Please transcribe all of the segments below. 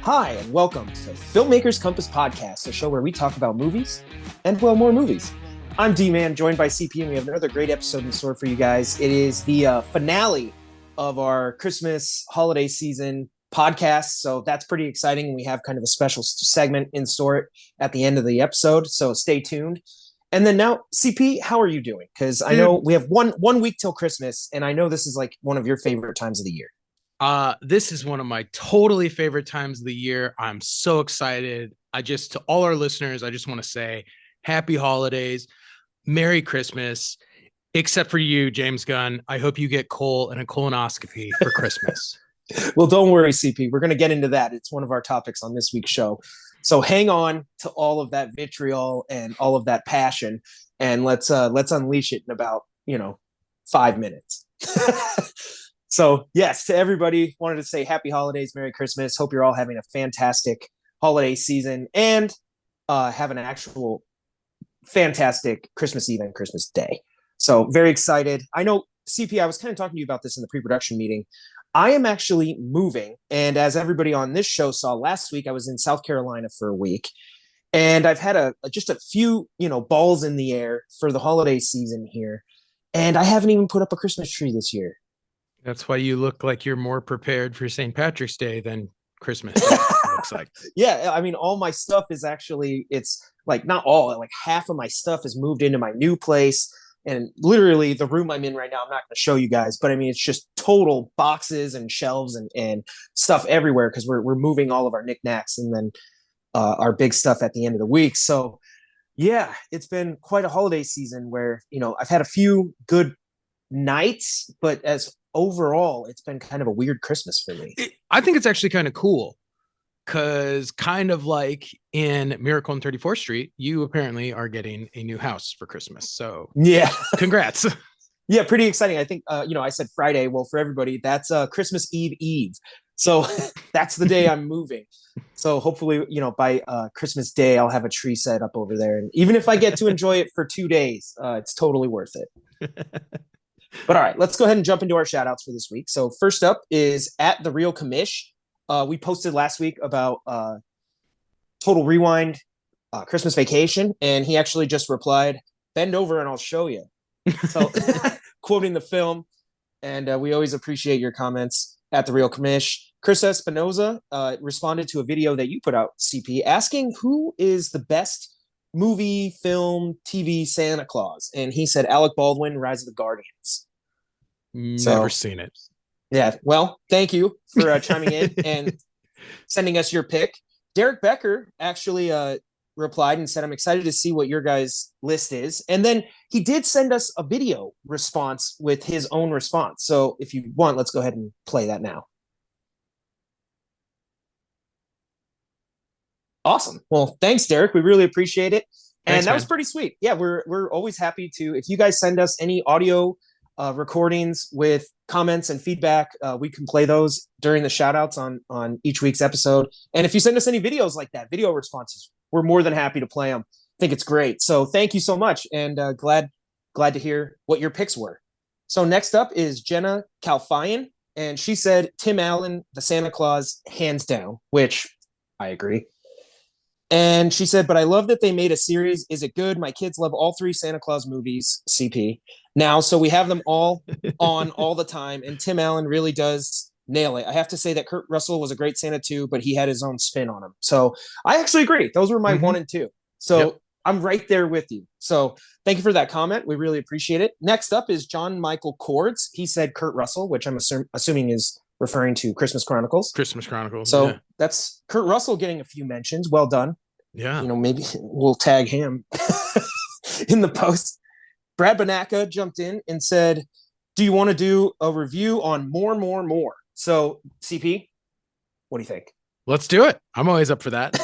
Hi, and welcome to Filmmakers Compass Podcast, a show where we talk about movies and, well, more movies. I'm D-Man, joined by CP, and we have another great episode in store for you guys. It is the finale of our Christmas holiday season podcast, so that's pretty exciting. We have kind of a special segment in store at the end of the episode, so stay tuned. And then now, CP, how are you doing? Because I know we have one week till Christmas, and I know this is like one of your favorite times of the year. This is one of my totally favorite times of the year. I'm so excited. To all our listeners, I just want to say happy holidays, Merry Christmas, except for you, James Gunn. I hope you get Cole and a colonoscopy for Christmas. Well, don't worry, CP. We're going to get into that. It's one of our topics on this week's show. So hang on to all of that vitriol and all of that passion, and let's unleash it in about 5 minutes. So yes, to everybody, wanted to say happy holidays, Merry Christmas. Hope you're all having a fantastic holiday season and have an actual fantastic Christmas Eve and Christmas Day. So very excited. I know, CP, I was kind of talking to you about this in the pre-production meeting. I am actually moving. And as everybody on this show saw last week, I was in South Carolina for a week. And I've had just a few, balls in the air for the holiday season here. And I haven't even put up a Christmas tree this year. That's why you look like you're more prepared for St. Patrick's Day than Christmas Day, it looks like. Yeah, I mean, all my stuff is actually, it's like not all, like half of my stuff is moved into my new place. And literally the room I'm in right now, I'm not going to show you guys, but I mean, it's just total boxes and shelves and stuff everywhere because we're moving all of our knickknacks and then our big stuff at the end of the week. So yeah, it's been quite a holiday season where, I've had a few good nights, but as overall, it's been kind of a weird Christmas for me. I think it's actually kind of cool because kind of like in Miracle on 34th Street, you apparently are getting a new house for Christmas. So yeah, congrats. Yeah, pretty exciting. I think, I said Friday. Well, for everybody, that's Christmas Eve. So that's the day I'm moving. So hopefully, by Christmas Day, I'll have a tree set up over there. And even if I get to enjoy it for 2 days, it's totally worth it. But all right, let's go ahead and jump into our shout outs for this week. So first up is at The Real Commish. We posted last week about Total Rewind Christmas Vacation, and he actually just replied, "Bend over and I'll show you." So quoting the film, and we always appreciate your comments at The Real Commish. Chris Espinoza responded to a video that you put out, CP, asking who is the best movie, film, TV Santa Claus, and he said Alec Baldwin, Rise of the Guardians. Never seen it. Yeah, well, thank you for chiming in and sending us your pick. Derek Becker actually replied and said, "I'm excited to see what your guys' list is." And then he did send us a video response with his own response. So if you want, let's go ahead and play that now. Awesome. Well, thanks, Derek. We really appreciate it. And that was pretty sweet. Yeah, we're always happy to, if you guys send us any audio recordings with comments and feedback, we can play those during the shout outs on each week's episode. And if you send us any videos like that, video responses, we're more than happy to play them. I think it's great. So thank you so much. And glad to hear what your picks were. So next up is Jenna Calfian. And she said, Tim Allen, the Santa Claus, hands down, which I agree. And she said, "But I love that they made a series. Is it good? My kids love all 3 Santa Claus movies, CP. Now, so we have them all on all the time. And Tim Allen really does nail it. I have to say that Kurt Russell was a great Santa too, but he had his own spin on him. So I actually agree. Those were my 1 and 2. So I'm right there with you. So thank you for that comment. We really appreciate it. Next up is John Michael Cords. He said Kurt Russell, which I'm assuming is referring to Christmas Chronicles. So that's Kurt Russell getting a few mentions. Well done. Yeah. Maybe we'll tag him in the post. Brad Banaka jumped in and said, "Do you want to do a review on more?" So CP, what do you think? Let's do it. I'm always up for that.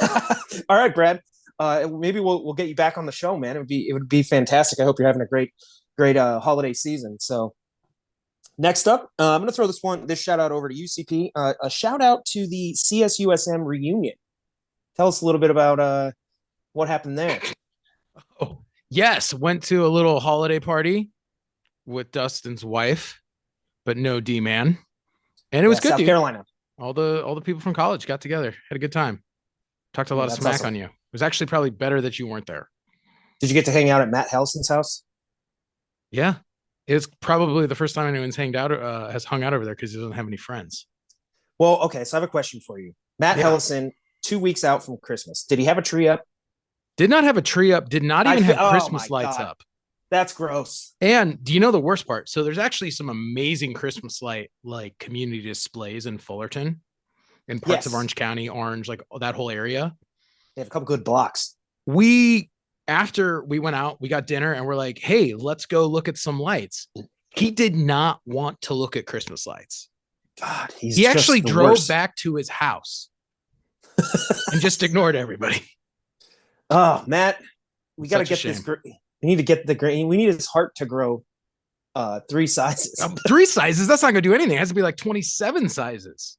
All right, Brad. Maybe we'll get you back on the show, man. It would be fantastic. I hope you're having a great holiday season. So next up, I'm going to throw this shout out over to you, CP. A shout out to the CSUSM reunion. Tell us a little bit about what happened there. Oh, yes. Went to a little holiday party with Dustin's wife, but no D-Man. And it was good. South Carolina. All the people from college got together, had a good time, talked a lot of That's smack awesome. on you. It was actually probably better that you weren't there. Did you get to hang out at Matt Helson's house? Yeah, it's probably the first time anyone's has hung out over there because he doesn't have any friends. Well, okay, so I have a question for you. Matt Yeah, Hellison, 2 weeks out from Christmas. Did he have a tree up? did not have a tree up. Did not even have Oh my Christmas lights God. up. That's gross. And do you know the worst part? So there's actually some amazing Christmas light like community displays in Fullerton, in parts of Yes. Orange County, Orange, like that whole area. They have a couple good blocks. We After we went out, we got dinner and we're like, hey, let's go look at some lights. He did not want to look at Christmas lights. God, he actually drove back to his house and just ignored everybody. Oh, Matt, we got to get this. We need to get the green. We need his heart to grow 3 sizes. 3 sizes? That's not going to do anything. It has to be like 27 sizes.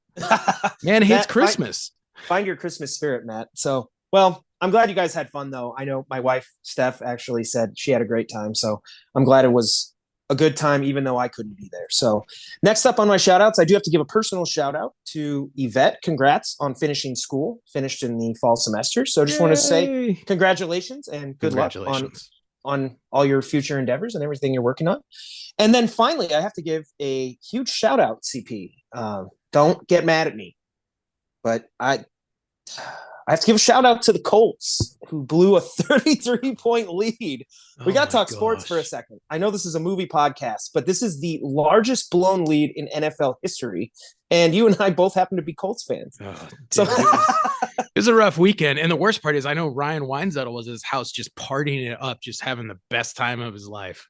Man hates Christmas. Find your Christmas spirit, Matt. So, well, I'm glad you guys had fun, though. I know my wife, Steph, actually said she had a great time. So I'm glad it was a good time, even though I couldn't be there. So next up on my shout outs, I do have to give a personal shout out to Yvette. Congrats on finishing school, finished in the fall semester. So just want to say congratulations and good luck on all your future endeavors and everything you're working on. And then finally, I have to give a huge shout out, CP. Don't get mad at me, but I have to give a shout out to the Colts, who blew a 33-point lead. We got to talk sports for a second. I know this is a movie podcast, but this is the largest blown lead in NFL history. And you and I both happen to be Colts fans. Oh, so it was a rough weekend. And the worst part is I know Ryan Weinzettel was at his house just partying it up, just having the best time of his life.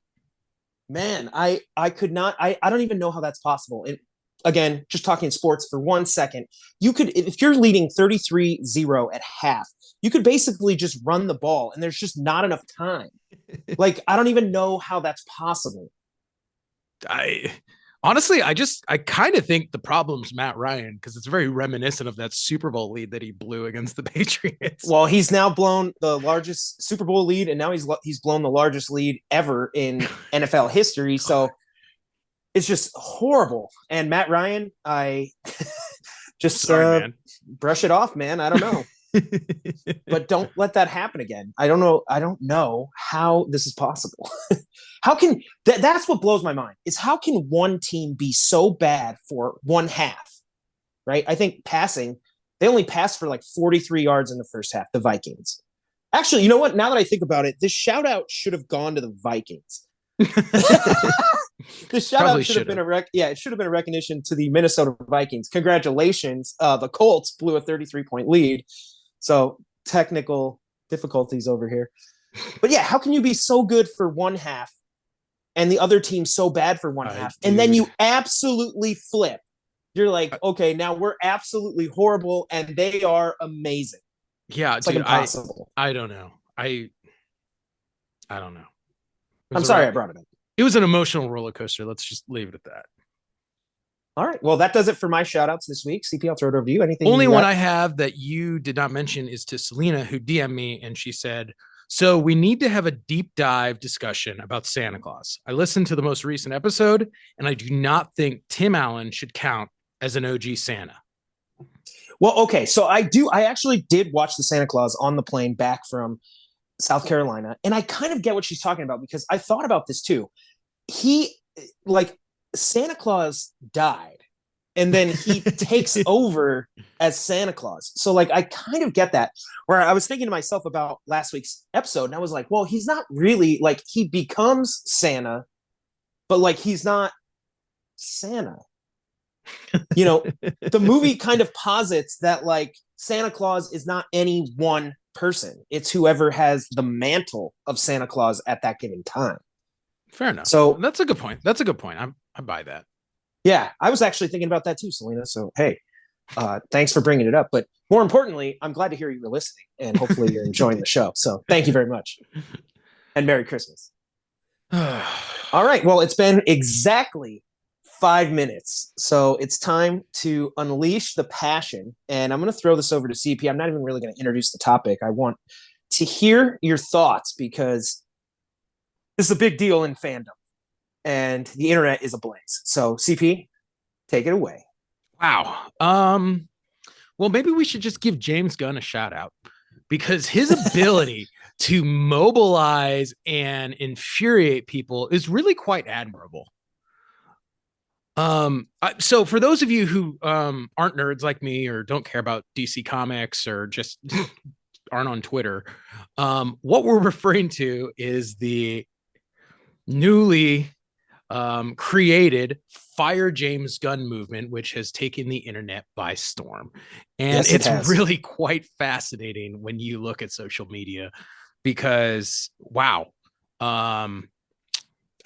Man, I could not. I don't even know how that's possible. And again, just talking sports for 1 second, you could, if you're leading 33-0 at half, you could basically just run the ball and there's just not enough time. Like, I don't even know how that's possible. Honestly, I kind of think the problem's Matt Ryan, because it's very reminiscent of that Super Bowl lead that he blew against the Patriots. Well, he's now blown the largest Super Bowl lead, and now he's blown the largest lead ever in NFL history. So it's just horrible. And Matt Ryan, I just brush it off, man. I don't know. But don't let that happen again. I don't know how this is possible. How can that's what blows my mind is how can one team be so bad for one half, right? I think they only passed for like 43 yards in the first half, the Vikings. Actually, you know what? Now that I think about it, this shout out should have gone to the Vikings. The shout out should have been it should have been a recognition to the Minnesota Vikings. Congratulations. The Colts blew a 33-point lead. So technical difficulties over here. But yeah, how can you be so good for one half and the other team so bad for one half? And then you absolutely flip. You're like, okay, now we're absolutely horrible and they are amazing. Yeah, it's like impossible. I don't know. I don't know. I'm sorry I brought it up. It was an emotional roller coaster. Let's just leave it at that. All right. Well, that does it for my shout outs this week. CP, I'll throw it over to you. Anything? Only one I have that you did not mention is to Selena, who DM'd me and she said, so we need to have a deep dive discussion about Santa Claus. I listened to the most recent episode and I do not think Tim Allen should count as an OG Santa. Well, okay. So I actually did watch the Santa Claus on the plane back from South Carolina. And I kind of get what she's talking about because I thought about this too. Santa Claus died and then he takes over as Santa Claus. So like, I kind of get that, where I was thinking to myself about last week's episode and I was like, well, he's not really like, he becomes Santa, but like, he's not Santa. You know, the movie kind of posits that like Santa Claus is not any one person. It's whoever has the mantle of Santa Claus at that given time. Fair enough. So that's a good point. I buy that. Yeah, I was actually thinking about that too, Selena. So, hey, thanks for bringing it up. But more importantly, I'm glad to hear you were listening and hopefully you're enjoying the show. So thank you very much. And Merry Christmas. All right. Well, it's been exactly 5 minutes. So it's time to unleash the passion. And I'm going to throw this over to CP. I'm not even really going to introduce the topic. I want to hear your thoughts because this is a big deal in fandom. And the internet is ablaze. So, CP, take it away. Wow. Well, maybe we should just give James Gunn a shout out because his ability to mobilize and infuriate people is really quite admirable. So for those of you who aren't nerds like me or don't care about DC Comics or just aren't on Twitter, what we're referring to is the newly created Fire James Gunn movement, which has taken the internet by storm. And Yes, it it's has. really quite fascinating when you look at social media because, wow. I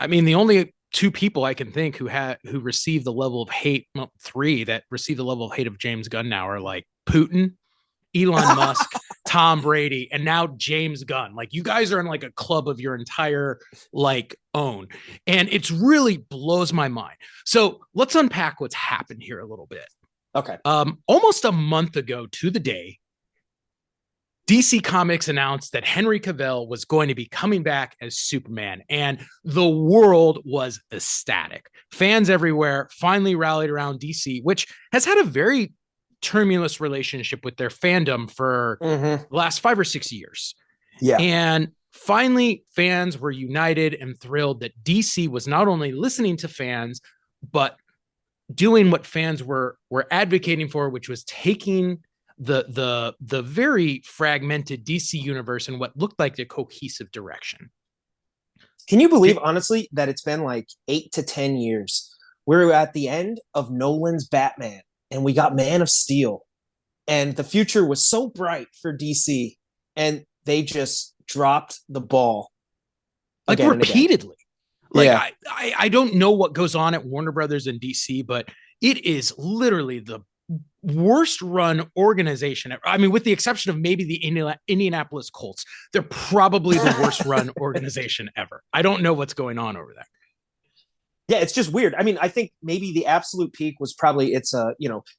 mean, the only two people I can think who received the level of hate, well, three that received the level of hate of James Gunn now are like Putin, Elon Musk, Tom Brady, and now James Gunn. Like you guys are in like a club of your entire like own. And it's really blows my mind. So let's unpack what's happened here a little bit. Okay. Almost a month ago to the day, DC Comics announced that Henry Cavill was going to be coming back as Superman, and the world was ecstatic. Fans everywhere finally rallied around DC, which has had a very tumultuous relationship with their fandom for the last 5 or 6 years. Yeah. And finally, fans were united and thrilled that DC was not only listening to fans, but doing what fans were advocating for, which was taking the very fragmented DC universe in what looked like a cohesive direction. Can you believe, honestly, that it's been like 8 to 10 years? We're at the end of Nolan's Batman, and we got Man of Steel, and the future was so bright for DC, and they just dropped the ball, like repeatedly. Like yeah. I don't know what goes on at Warner Brothers and DC, but it is literally the worst run organization. I mean, with the exception of maybe the Indianapolis Colts, they're probably the worst run organization ever. I don't know what's going on over there. Yeah, it's just weird. I mean, I think maybe the absolute peak was probably it's a,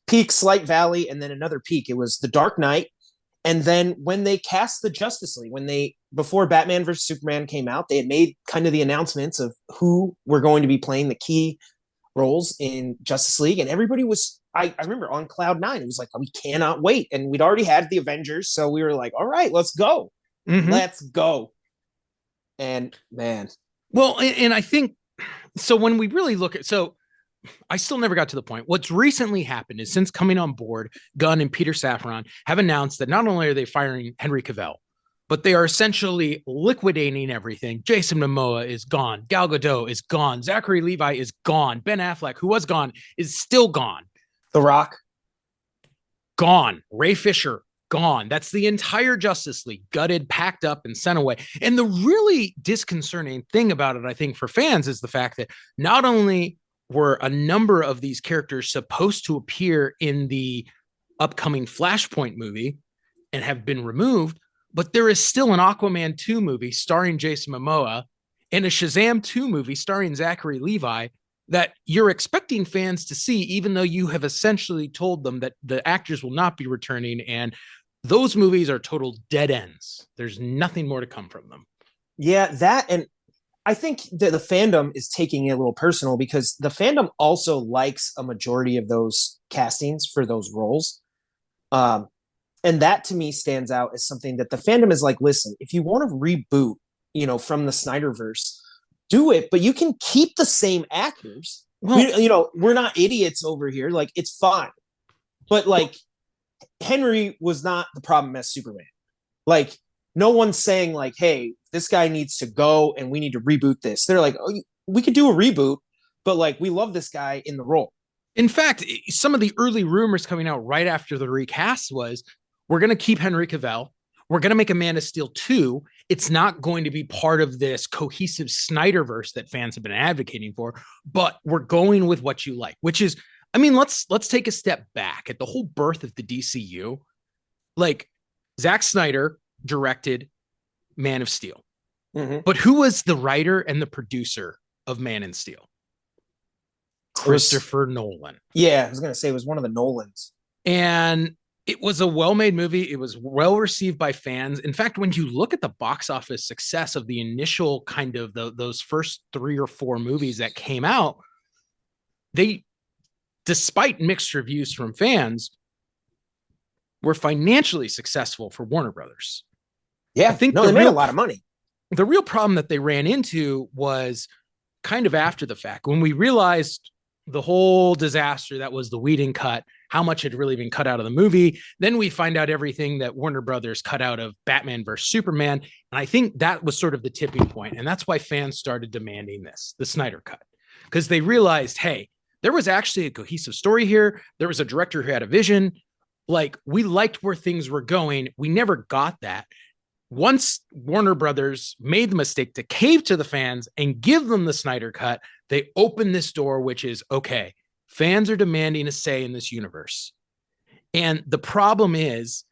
peak, slight valley, and then another peak. It was The Dark Knight. And then when they cast the Justice League, before Batman versus Superman came out, they had made kind of the announcements of who were going to be playing the key roles in Justice League. And everybody was, I remember on cloud nine, it was like, we cannot wait. And we'd already had the Avengers. So we were like, all right, let's go. Let's go. And man. Well, and I think, so when we really look at, so I still never got to the point. What's recently happened is since coming on board, Gunn and Peter Safran have announced that not only are they firing Henry Cavill, but they are essentially liquidating everything. Jason Momoa is gone. Gal Gadot is gone. Zachary Levi is gone. Ben Affleck, who was gone, is still gone. The Rock? Gone. Ray Fisher, gone. That's the entire Justice League, gutted, packed up, and sent away. And the really disconcerting thing about it, I think, for fans is the fact that not only were a number of these characters supposed to appear in the upcoming Flashpoint movie and have been removed, but there is still an Aquaman 2 movie starring Jason Momoa and a Shazam 2 movie starring Zachary Levi that you're expecting fans to see, even though you have essentially told them that the actors will not be returning. And those movies are total dead ends. There's nothing more to come from them. Yeah, that, and I think that the fandom is taking it a little personal because the fandom also likes a majority of those castings for those roles. And that to me stands out as something that the fandom is like, listen, if you want to reboot, from the Snyderverse, do it, but you can keep the same actors. Well, we're not idiots over here. Like, it's fine. But like, Henry was not the problem as Superman. Like, no one's saying like, hey, this guy needs to go and we need to reboot this. They're like, oh, we could do a reboot, but like, we love this guy in the role. In fact, some of the early rumors coming out right after the recast was, we're going to keep Henry Cavill. We're going to make a Man of Steel 2. It's not going to be part of this cohesive Snyderverse that fans have been advocating for, but we're going with what you like, which is, I mean, let's take a step back at the whole birth of the DCU. Like, Zack Snyder directed Man of Steel, but who was the writer and the producer of Man of Steel? Christopher Nolan. Yeah, I was going to say it was one of the Nolans. And it was a well-made movie. It was well received by fans. In fact, when you look at the box office success of the initial kind of those first 3 or 4 movies that came out, they despite mixed reviews from fans, were financially successful for Warner Brothers. Yeah, I think no, they made a lot of money. The real problem that they ran into was kind of after the fact, when we realized the whole disaster that was the Whedon cut, how much had really been cut out of the movie. Then we find out everything that Warner Brothers cut out of Batman versus Superman. And I think that was sort of the tipping point. And that's why fans started demanding the Snyder cut, because they realized, hey, there was actually a cohesive story here. There was a director who had a vision. Like, we liked where things were going. We never got that. Once Warner Brothers made the mistake to cave to the fans and give them the Snyder cut, they opened this door, which is, okay, fans are demanding a say in this universe. And the problem is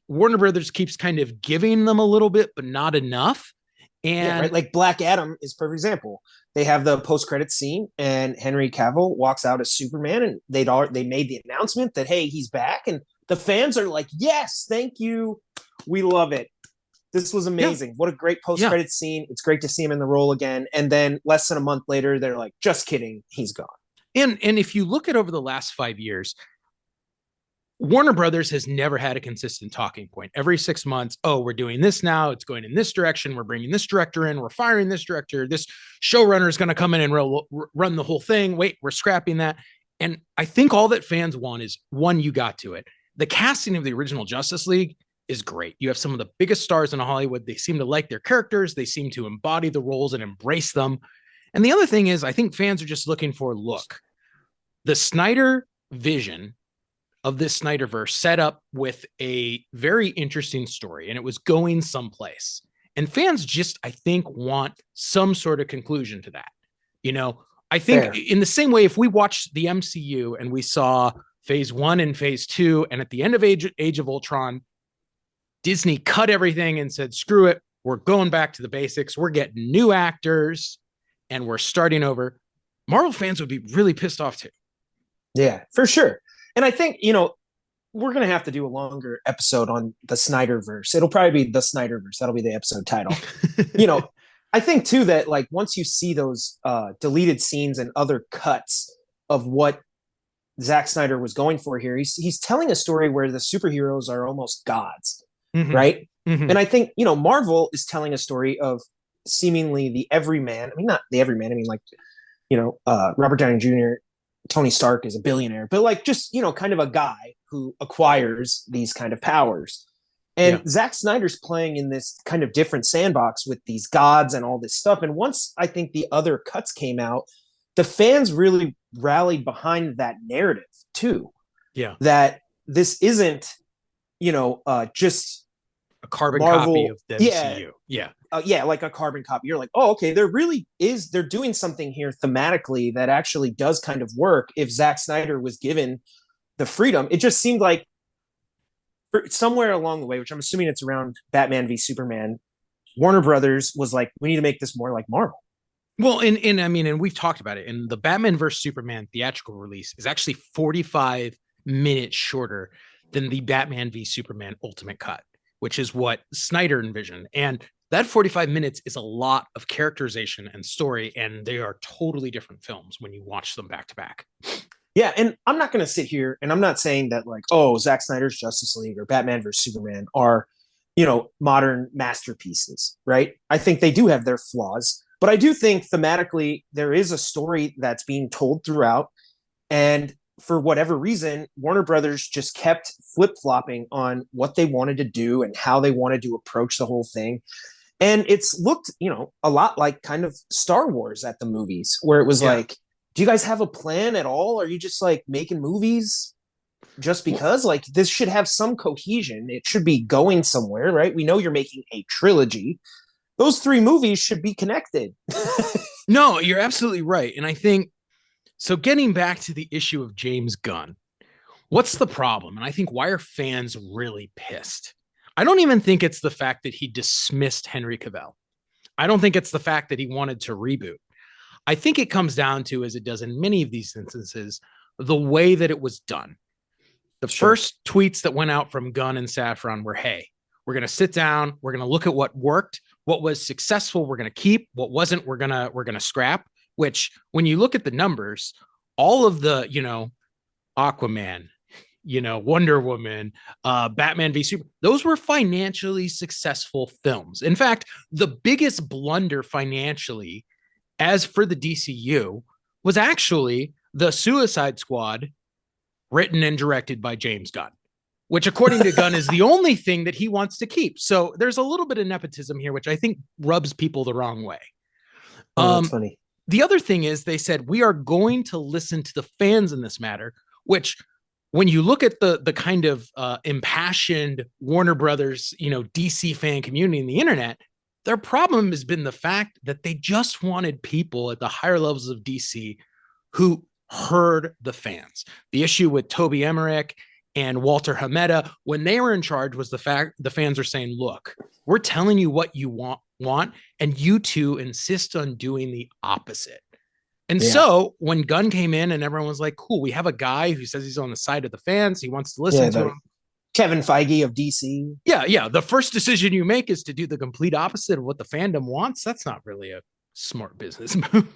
Warner Brothers keeps kind of giving them a little bit, but not enough. And yeah, right? Like Black Adam is a perfect example. They have the post-credit scene and Henry Cavill walks out as Superman, and they made the announcement that, hey, he's back. And the fans are like, yes, thank you. We love it. This was amazing. Yeah. What a great post-credit scene. It's great to see him in the role again. And then less than a month later, they're like, just kidding, he's gone. And if you look at over the last 5 years, Warner Brothers has never had a consistent talking point. Every 6 months, oh, we're doing this now. It's going in this direction. We're bringing this director in. We're firing this director. This showrunner is going to come in and run the whole thing. Wait, we're scrapping that. And I think all that fans want is, one, you got to it. The casting of the original Justice League is great. You have some of the biggest stars in Hollywood. They seem to like their characters. They seem to embody the roles and embrace them. And the other thing is, I think fans are just looking for, look, the Snyder vision of this Snyderverse set up with a very interesting story, and it was going someplace. And fans just, I think, want some sort of conclusion to that. You know, I think in the same way, if we watched the MCU and we saw phase 1 and phase 2, and at the end of Age of Ultron, Disney cut everything and said, screw it, we're going back to the basics. We're getting new actors and we're starting over. Marvel fans would be really pissed off too. Yeah, for sure. And I think, you know, we're going to have to do a longer episode on the Snyderverse. It'll probably be the Snyderverse. That'll be the episode title. You know, I think too that, like, once you see those deleted scenes and other cuts of what Zack Snyder was going for here, he's telling a story where the superheroes are almost gods. Mm-hmm. Right. Mm-hmm. And I think, you know, Marvel is telling a story of seemingly the everyman. I mean, not the everyman. I mean, like, you know, Robert Downey Jr., Tony Stark is a billionaire, but like, just, you know, kind of a guy who acquires these kind of powers. And Zack Snyder's playing in this kind of different sandbox with these gods and all this stuff. And once I think the other cuts came out, the fans really rallied behind that narrative too. Yeah. That this isn't, you know, just a carbon copy of the MCU. Yeah, like a carbon copy. You're like, oh, okay, they're doing something here thematically that actually does kind of work. If Zack Snyder was given the freedom, it just seemed like somewhere along the way, which I'm assuming it's around Batman v Superman, Warner Brothers was like, we need to make this more like Marvel. Well, and we've talked about it. And the Batman vs. Superman theatrical release is actually 45 minutes shorter than the Batman v Superman Ultimate Cut, which is what Snyder envisioned. And that 45 minutes is a lot of characterization and story, and they are totally different films when you watch them back to back. Yeah, and I'm not going to sit here, and I'm not saying that, like, oh, Zack Snyder's Justice League or Batman vs. Superman are, you know, modern masterpieces, right? I think they do have their flaws, but I do think thematically there is a story that's being told throughout, and for whatever reason, Warner Brothers just kept flip-flopping on what they wanted to do and how they wanted to approach the whole thing. And it's looked, you know, a lot like kind of Star Wars at the movies, where it was like, do you guys have a plan at all? Are you just like making movies just because? Like, this should have some cohesion. It should be going somewhere, right? We know you're making a trilogy. Those 3 movies should be connected. No, you're absolutely right. And I think, so getting back to the issue of James Gunn, what's the problem? And I think, why are fans really pissed? I don't even think it's the fact that he dismissed Henry Cavill. I don't think it's the fact that he wanted to reboot. I think it comes down to, as it does in many of these instances, the way that it was done. The first tweets that went out from Gunn and Safran were, hey, we're going to sit down. We're going to look at what worked, what was successful. We're going to keep what wasn't. We're going to scrap. Which, when you look at the numbers, all of the, you know, Aquaman, Wonder Woman, Batman v Super, those were financially successful films. In fact, the biggest blunder financially, as for the DCU, was actually the Suicide Squad, written and directed by James Gunn, which according to Gunn is the only thing that he wants to keep. So there's a little bit of nepotism here, which I think rubs people the wrong way. Oh, that's funny. The other thing is they said, we are going to listen to the fans in this matter, which when you look at the kind of impassioned Warner Brothers, DC fan community in the internet, their problem has been the fact that they just wanted people at the higher levels of DC who heard the fans. The issue with Toby Emmerich and Walter Hamada, when they were in charge, was the fact the fans are saying, look, we're telling you what you want, and you two insist on doing the opposite. And so when Gunn came in and everyone was like, cool, we have a guy who says he's on the side of the fans. He wants to listen to him. Kevin Feige of DC. Yeah. The first decision you make is to do the complete opposite of what the fandom wants. That's not really a smart business move.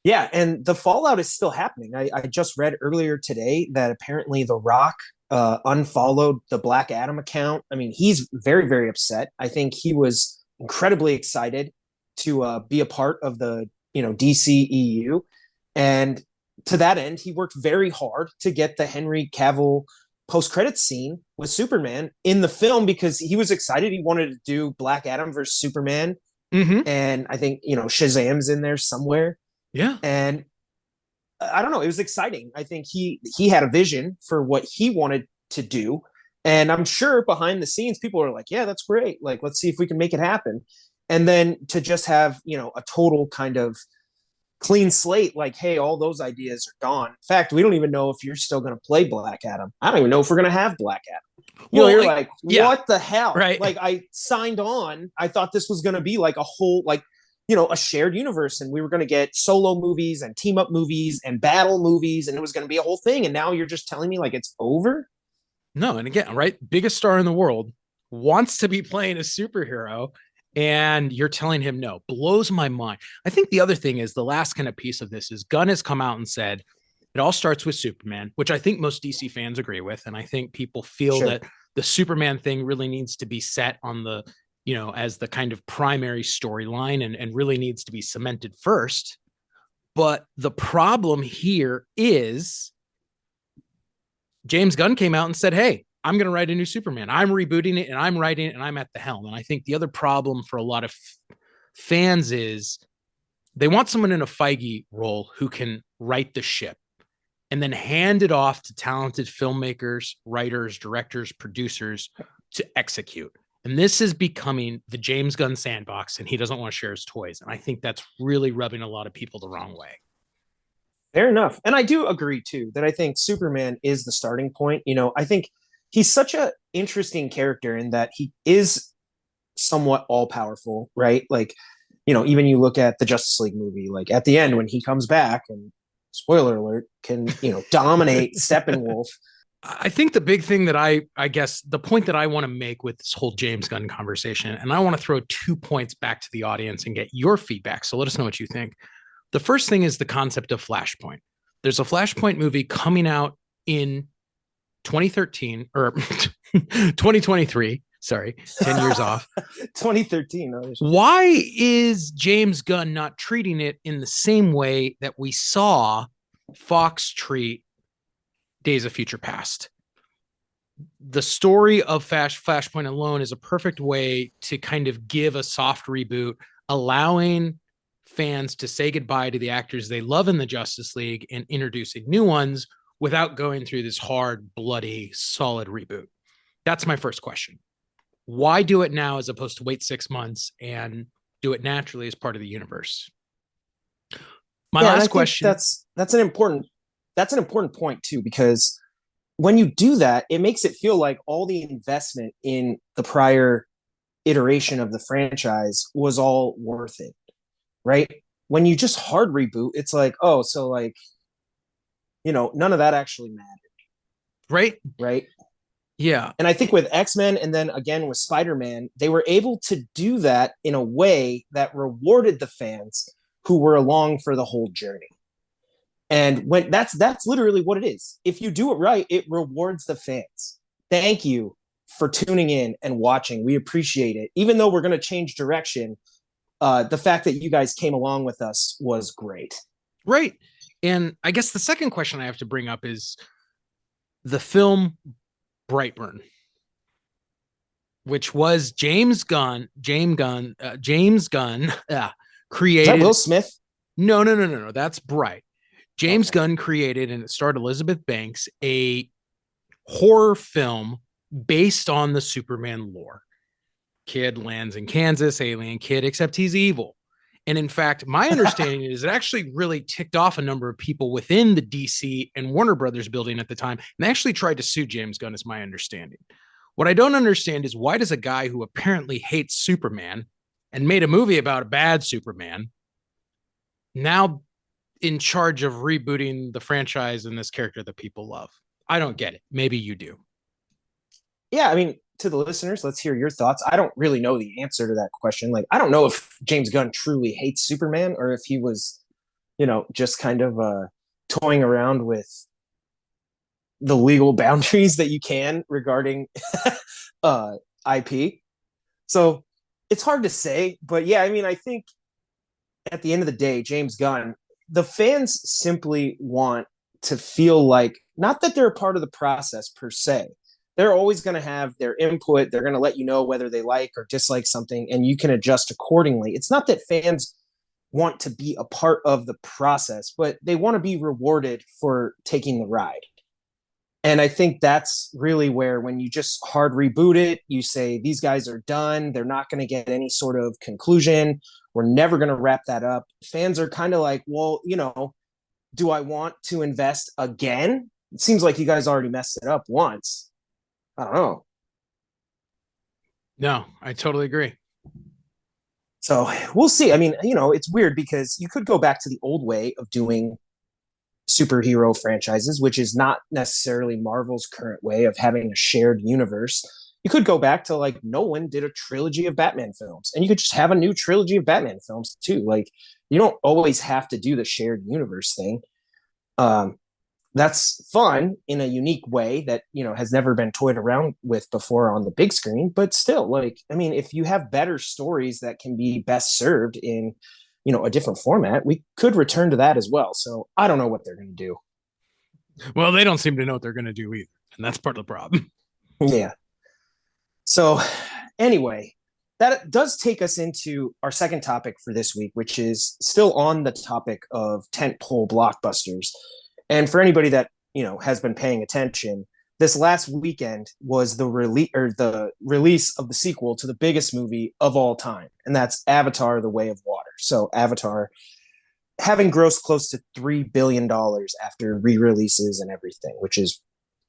Yeah, and the fallout is still happening. I just read earlier today that apparently The Rock unfollowed the Black Adam account. I mean, he's very, very upset. I think he was incredibly excited to be a part of the DCEU, and to that end, he worked very hard to get the Henry Cavill post-credits scene with Superman in the film because he was excited. He wanted to do Black Adam versus Superman, and I think Shazam's in there somewhere. Yeah, and I don't know. It was exciting. I think he had a vision for what he wanted to do, and I'm sure behind the scenes, people are like, "Yeah, that's great. Like, let's see if we can make it happen." And then to just have, a total kind of clean slate, like, hey, all those ideas are gone. In fact, we don't even know if you're still going to play Black Adam. I don't even know if we're going to have Black Adam. You're like, what the hell? Right. Like, I signed on. I thought this was going to be like a whole, a shared universe, and we were going to get solo movies and team up movies and battle movies, and it was going to be a whole thing. And now you're just telling me like it's over? No. And again, right. Biggest star in the world wants to be playing a superhero, and you're telling him no. Blows my mind. I think the other thing is the last kind of piece of this is Gunn has come out and said it all starts with Superman, which I think most DC fans agree with. And I think people feel that the Superman thing really needs to be set on the, as the kind of primary storyline and really needs to be cemented first. But the problem here is James Gunn came out and said, hey, I'm going to write a new Superman. I'm rebooting it and I'm writing it and I'm at the helm. And I think the other problem for a lot of fans is they want someone in a Feige role who can write the ship and then hand it off to talented filmmakers, writers, directors, producers to execute. And this is becoming the James Gunn sandbox, and he doesn't want to share his toys. And I think that's really rubbing a lot of people the wrong way. Fair enough. And I do agree, too, that I think Superman is the starting point. I think he's such an interesting character in that he is somewhat all powerful, right? Like, even you look at the Justice League movie, like at the end when he comes back and spoiler alert, can, dominate Steppenwolf. I think the big thing that I guess the point that I want to make with this whole James Gunn conversation, and I want to throw 2 points back to the audience and get your feedback. So let us know what you think. The first thing is the concept of Flashpoint. There's a Flashpoint movie coming out in 2013 or 2023. Sorry, 10 years off. 2013. Why is James Gunn not treating it in the same way that we saw Fox treat Days of Future Past? The story of Flashpoint alone is a perfect way to kind of give a soft reboot, allowing fans to say goodbye to the actors they love in the Justice League and introducing new ones without going through this hard, bloody, solid reboot. That's my first question. Why do it now as opposed to wait 6 months and do it naturally as part of the universe? My last question. That's an important point too, because when you do that, it makes it feel like all the investment in the prior iteration of the franchise was all worth it, right? When you just hard reboot, it's like, oh, so like, none of that actually mattered. Right. Yeah. And I think with X-Men and then again with Spider-Man, they were able to do that in a way that rewarded the fans who were along for the whole journey. And when that's literally what it is. If you do it right, it rewards the fans. Thank you for tuning in and watching. We appreciate it. Even though we're going to change direction, the fact that you guys came along with us was great. Right. And I guess the second question I have to bring up is the film Brightburn, which was James Gunn created. Is that Will Smith? No. That's Bright. James Okay. Gunn created, and it starred Elizabeth Banks, a horror film based on the Superman lore. Kid lands in Kansas, alien kid, except he's evil. And in fact, my understanding is it actually really ticked off a number of people within the DC and Warner Brothers building at the time. And they actually tried to sue James Gunn, is my understanding. What I don't understand is why does a guy who apparently hates Superman and made a movie about a bad Superman now in charge of rebooting the franchise and this character that people love? I don't get it. Maybe you do. Yeah, I mean, to the listeners, let's hear your thoughts. I don't really know the answer to that question. Like, I don't know if James Gunn truly hates Superman or if he was, just kind of toying around with the legal boundaries that you can regarding IP. So it's hard to say, but yeah, I mean, I think at the end of the day, James Gunn, the fans simply want to feel like not that they're a part of the process per se. They're always going to have their input. They're going to let you know whether they like or dislike something, and you can adjust accordingly. It's not that fans want to be a part of the process, but they want to be rewarded for taking the ride. And I think that's really where, when you just hard reboot it, you say, these guys are done. They're not going to get any sort of conclusion. We're never going to wrap that up. Fans are kind of like, well, do I want to invest again? It seems like you guys already messed it up once. I don't know. No, I totally agree. So we'll see. I mean, it's weird because you could go back to the old way of doing superhero franchises, which is not necessarily Marvel's current way of having a shared universe. You could go back to like Nolan did a trilogy of Batman films, and you could just have a new trilogy of Batman films too. Like, you don't always have to do the shared universe thing. That's fun in a unique way that has never been toyed around with before on the big screen. But still, like, I mean, if you have better stories that can be best served in a different format, we could return to that as well. So I don't know what they're going to do. Well, they don't seem to know what they're going to do either, and that's part of the problem. Yeah. So anyway, that does take us into our second topic for this week, which is still on the topic of tentpole blockbusters. And for anybody that has been paying attention, this last weekend was the release of the sequel to the biggest movie of all time, and that's Avatar: The Way of Water. So Avatar having grossed close to $3 billion after re-releases and everything, which is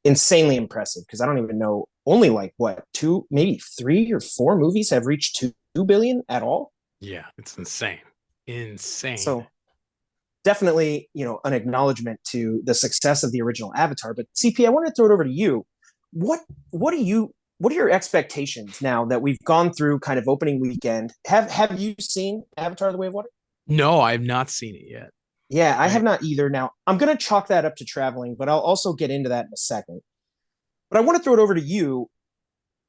insanely impressive because I don't even know, only like two, maybe 3 or 4 movies have reached 2 billion at all. Yeah, it's insane. So definitely, an acknowledgement to the success of the original Avatar. But CP, I want to throw it over to you. What are your expectations now that we've gone through kind of opening weekend? Have you seen Avatar: The Way of Water? No, I've not seen it yet. Yeah, I have not either. Now, I'm going to chalk that up to traveling, but I'll also get into that in a second. But I want to throw it over to you.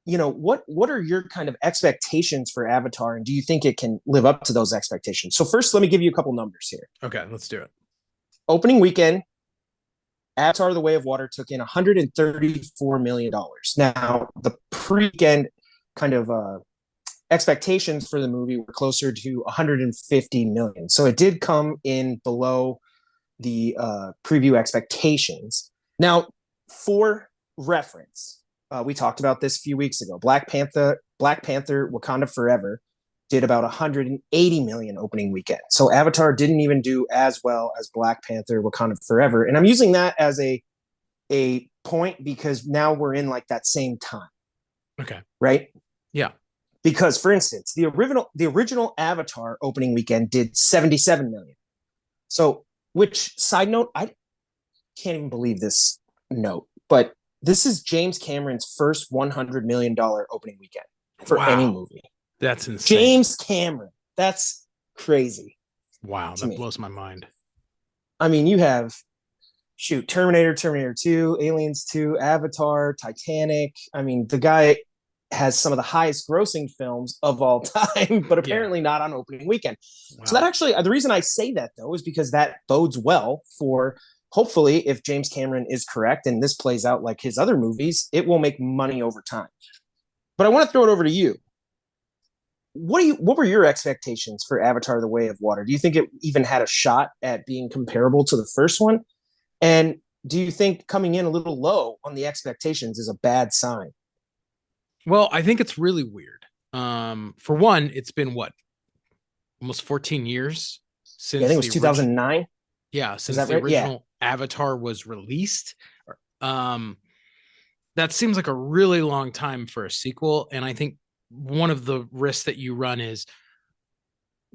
What are your kind of expectations for Avatar, and do you think it can live up to those expectations? So first, let me give you a couple numbers here. Okay, let's do it. Opening weekend, Avatar: The Way of Water took in $134 million. Now, the pre-weekend kind of expectations for the movie were closer to 150 million. So it did come in below the preview expectations. Now, for reference, we talked about this a few weeks ago. Black Panther, Wakanda Forever did about 180 million opening weekend. So Avatar didn't even do as well as Black Panther, Wakanda Forever. And I'm using that as a point because now we're in like that same time. Okay. Right? Yeah. Because, for instance, the original Avatar opening weekend did 77 million. So, which, side note, I can't even believe this note, but this is James Cameron's first $100 million opening weekend for any movie. That's insane. James Cameron. That's crazy. Wow, that blows my mind. I mean, you have Terminator, Terminator 2, Aliens 2, Avatar, Titanic. I mean, the guy has some of the highest grossing films of all time, but apparently not on opening weekend. Wow. So that actually, the reason I say that though, is because that bodes well for, hopefully, if James Cameron is correct and this plays out like his other movies, it will make money over time. But I want to throw it over to you. What were your expectations for Avatar: The Way of Water? Do you think it even had a shot at being comparable to the first one? And do you think coming in a little low on the expectations is a bad sign? Well, I think it's really weird. For one, it's been what, almost 14 years since I think it was 2009. Yeah, since the original Avatar was released. That seems like a really long time for a sequel. And I think one of the risks that you run is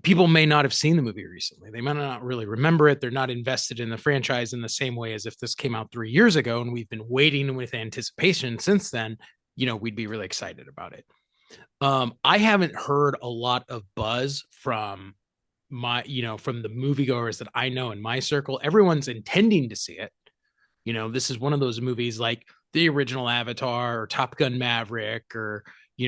people may not have seen the movie recently. They might not really remember it. They're not invested in the franchise in the same way as if this came out 3 years ago and we've been waiting with anticipation since then. We'd be really excited about it. I haven't heard a lot of buzz from from the moviegoers that I know in my circle. Everyone's intending to see it. This is one of those movies like the original Avatar or Top Gun Maverick or,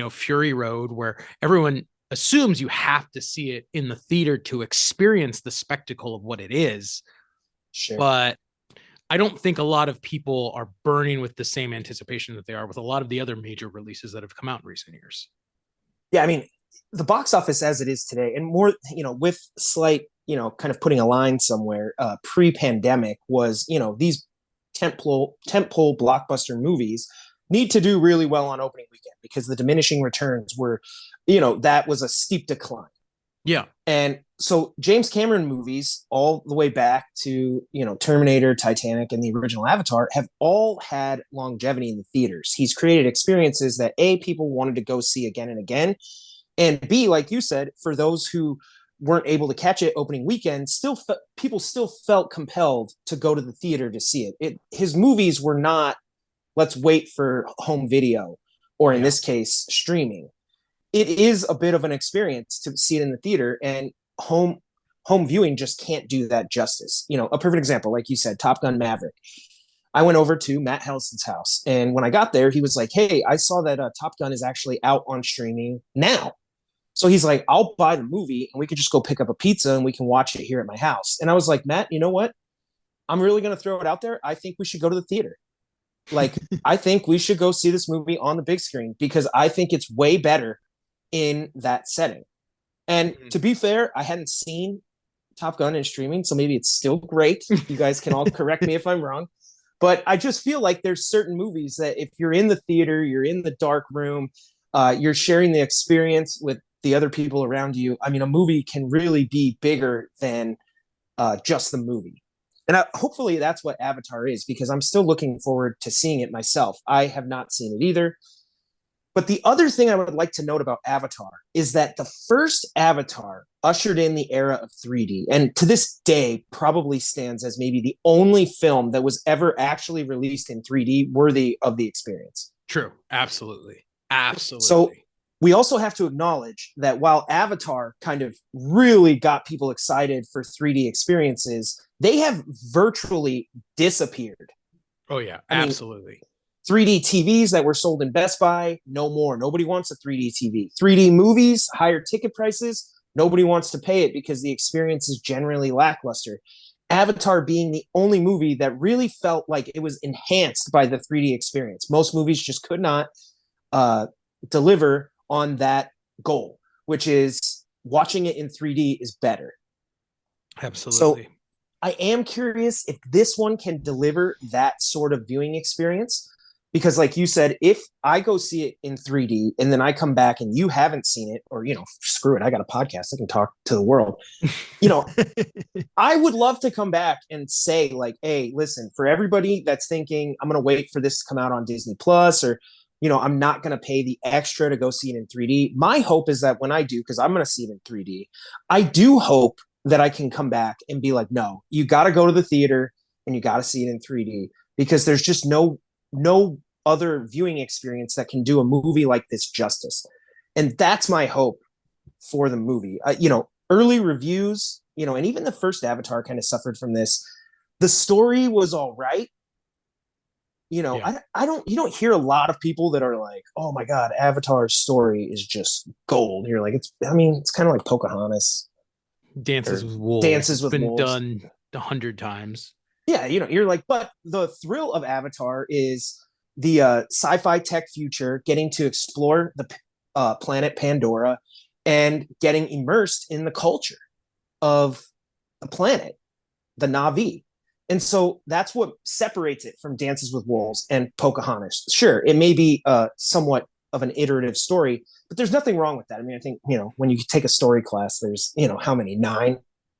Fury Road, where everyone assumes you have to see it in the theater to experience the spectacle of what it is. Sure. But I don't think a lot of people are burning with the same anticipation that they are with a lot of the other major releases that have come out in recent years. Yeah, I mean, the box office as it is today, and more, with slight, kind of putting a line somewhere, pre-pandemic was, these tentpole blockbuster movies need to do really well on opening weekend because the diminishing returns were, that was a steep decline. Yeah. And so James Cameron movies all the way back to, Terminator, Titanic, and the original Avatar have all had longevity in the theaters. He's created experiences that A, people wanted to go see again and again. And B, like you said, for those who weren't able to catch it opening weekend, people still felt compelled to go to the theater to see it. His movies were not, let's wait for home video, or in this case, streaming. It is a bit of an experience to see it in the theater, and home viewing just can't do that justice. A perfect example, like you said, Top Gun Maverick. I went over to Matt Helson's house, and when I got there, he was like, "Hey, I saw that Top Gun is actually out on streaming now." So he's like, "I'll buy the movie, and we could just go pick up a pizza, and we can watch it here at my house." And I was like, "Matt, you know what? I'm really going to throw it out there. I think we should go to the theater. Like, I think we should go see this movie on the big screen because I think it's way better in that setting." And to be fair, I hadn't seen Top Gun in streaming, so maybe it's still great. You guys can all correct me if I'm wrong. But I just feel like there's certain movies that if you're in the theater, you're in the dark room, you're sharing the experience with the other people around you. I mean, a movie can really be bigger than just the movie. And hopefully that's what Avatar is, because I'm still looking forward to seeing it myself. I have not seen it either. But the other thing I would like to note about Avatar is that the first Avatar ushered in the era of 3D, and to this day probably stands as maybe the only film that was ever actually released in 3D worthy of the experience. True. Absolutely. Absolutely. So we also have to acknowledge that while Avatar kind of really got people excited for 3D experiences, they have virtually disappeared. Oh, yeah, absolutely. 3D TVs that were sold in Best Buy, no more. Nobody wants a 3D TV. 3D movies, higher ticket prices, nobody wants to pay it because the experience is generally lackluster. Avatar being the only movie that really felt like it was enhanced by the 3D experience. Most movies just could not deliver on that goal, which is watching it in 3D is better. Absolutely. So I am curious if this one can deliver that sort of viewing experience. Because like you said, if I go see it in 3D and then I come back and you haven't seen it, or, screw it, I got a podcast, I can talk to the world. I would love to come back and say like, hey, listen, for everybody that's thinking I'm going to wait for this to come out on Disney Plus, or, I'm not going to pay the extra to go see it in 3D. My hope is that when I do, because I'm going to see it in 3D, I do hope that I can come back and be like, no, you got to go to the theater and you got to see it in 3D, because there's just no other viewing experience that can do a movie like this justice. And that's my hope for the movie. Early reviews, and even the first Avatar kind of suffered from this. The story was all right. Yeah. You don't hear a lot of people that are like, oh my God, Avatar's story is just gold. You're like, it's kind of like Pocahontas Dances or with Wolves. Dances It's with been Wolves. done 100 times. Yeah, you're like, but the thrill of Avatar is the sci-fi tech future, getting to explore the planet Pandora and getting immersed in the culture of the planet, the Na'vi. And so that's what separates it from Dances with Wolves and Pocahontas. Sure, it may be somewhat of an iterative story, but there's nothing wrong with that. I mean, I think, when you take a story class, there's, how many, nine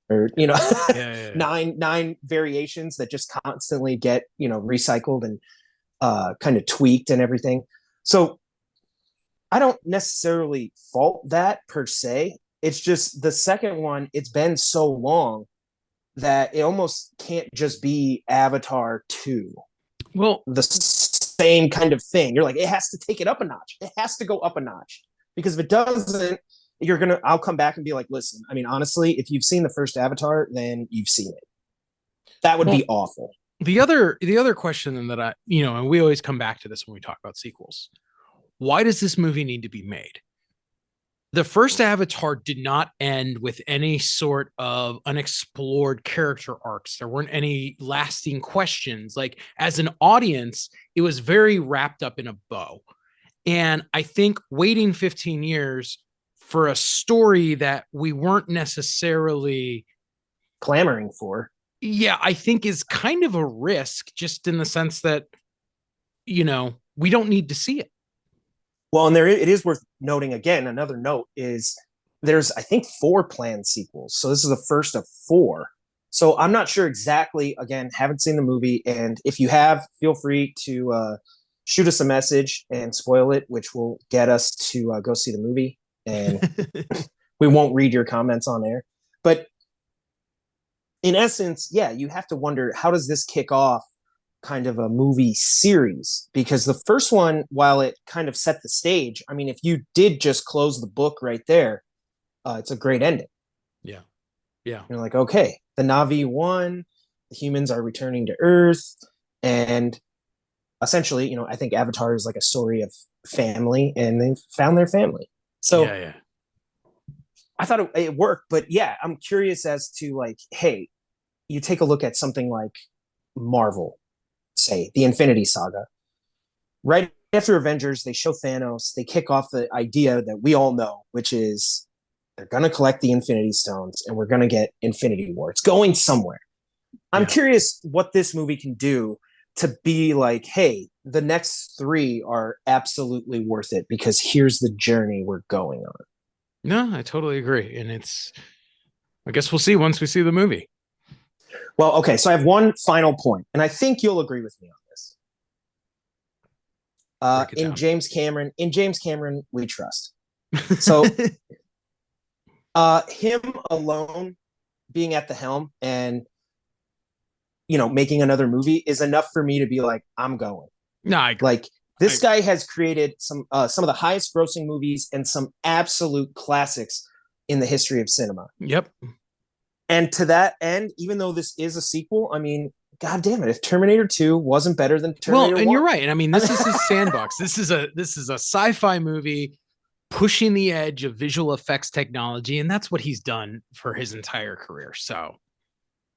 or, Yeah. nine variations that just constantly get, recycled and kind of tweaked and everything. So I don't necessarily fault that per se. It's just the second one, it's been so long that it almost can't just be Avatar 2, Well, the same kind of thing. You're like, it has to take it up a notch. It has to go up a notch. Because if it doesn't, I'll come back and be like, listen, I mean, honestly, if you've seen the first Avatar, then you've seen it. That would well, be awful. the other question that and we always come back to this when we talk about sequels. Why does this movie need to be made? The first Avatar did not end with any sort of unexplored character arcs. There weren't any lasting questions. Like, as an audience, it was very wrapped up in a bow. And I think waiting 15 years for a story that we weren't necessarily clamoring for, I think is kind of a risk, just in the sense that, we don't need to see it. Well, and it is worth noting again, another note is there's, I think, 4 planned sequels. So this is the first of 4. So I'm not sure exactly, again, haven't seen the movie. And if you have, feel free to shoot us a message and spoil it, which will get us to go see the movie. And we won't read your comments on air. But in essence, yeah, you have to wonder, how does this kick off kind of a movie series? Because the first one, while it kind of set the stage, I mean, if you did just close the book right there, it's a great ending. Yeah. You're like, okay, the Na'vi won, the humans are returning to Earth, and essentially, I think Avatar is like a story of family, and they found their family. So yeah. I thought it worked, but yeah, I'm curious as to, like, hey, you take a look at something like Marvel, say the Infinity Saga. Right after Avengers, they show Thanos, they kick off the idea that we all know, which is they're going to collect the Infinity Stones and we're going to get Infinity War. It's going somewhere. I'm curious what this movie can do to be like, hey, the next 3 are absolutely worth it because here's the journey we're going on. No, I totally agree. And I guess we'll see once we see the movie. Well, okay, so I have one final point, and I think you'll agree with me on this. In James Cameron, we trust. So him alone being at the helm and making another movie is enough for me to be like, I'm going. No, I agree. Like, this guy has created some of the highest grossing movies and some absolute classics in the history of cinema. Yep. And to that end, even though this is a sequel, I mean, God damn it, if Terminator 2 wasn't better than Terminator 1. And you're right. And I mean, this is his sandbox. This is a sci-fi movie pushing the edge of visual effects technology, and that's what he's done for his entire career. So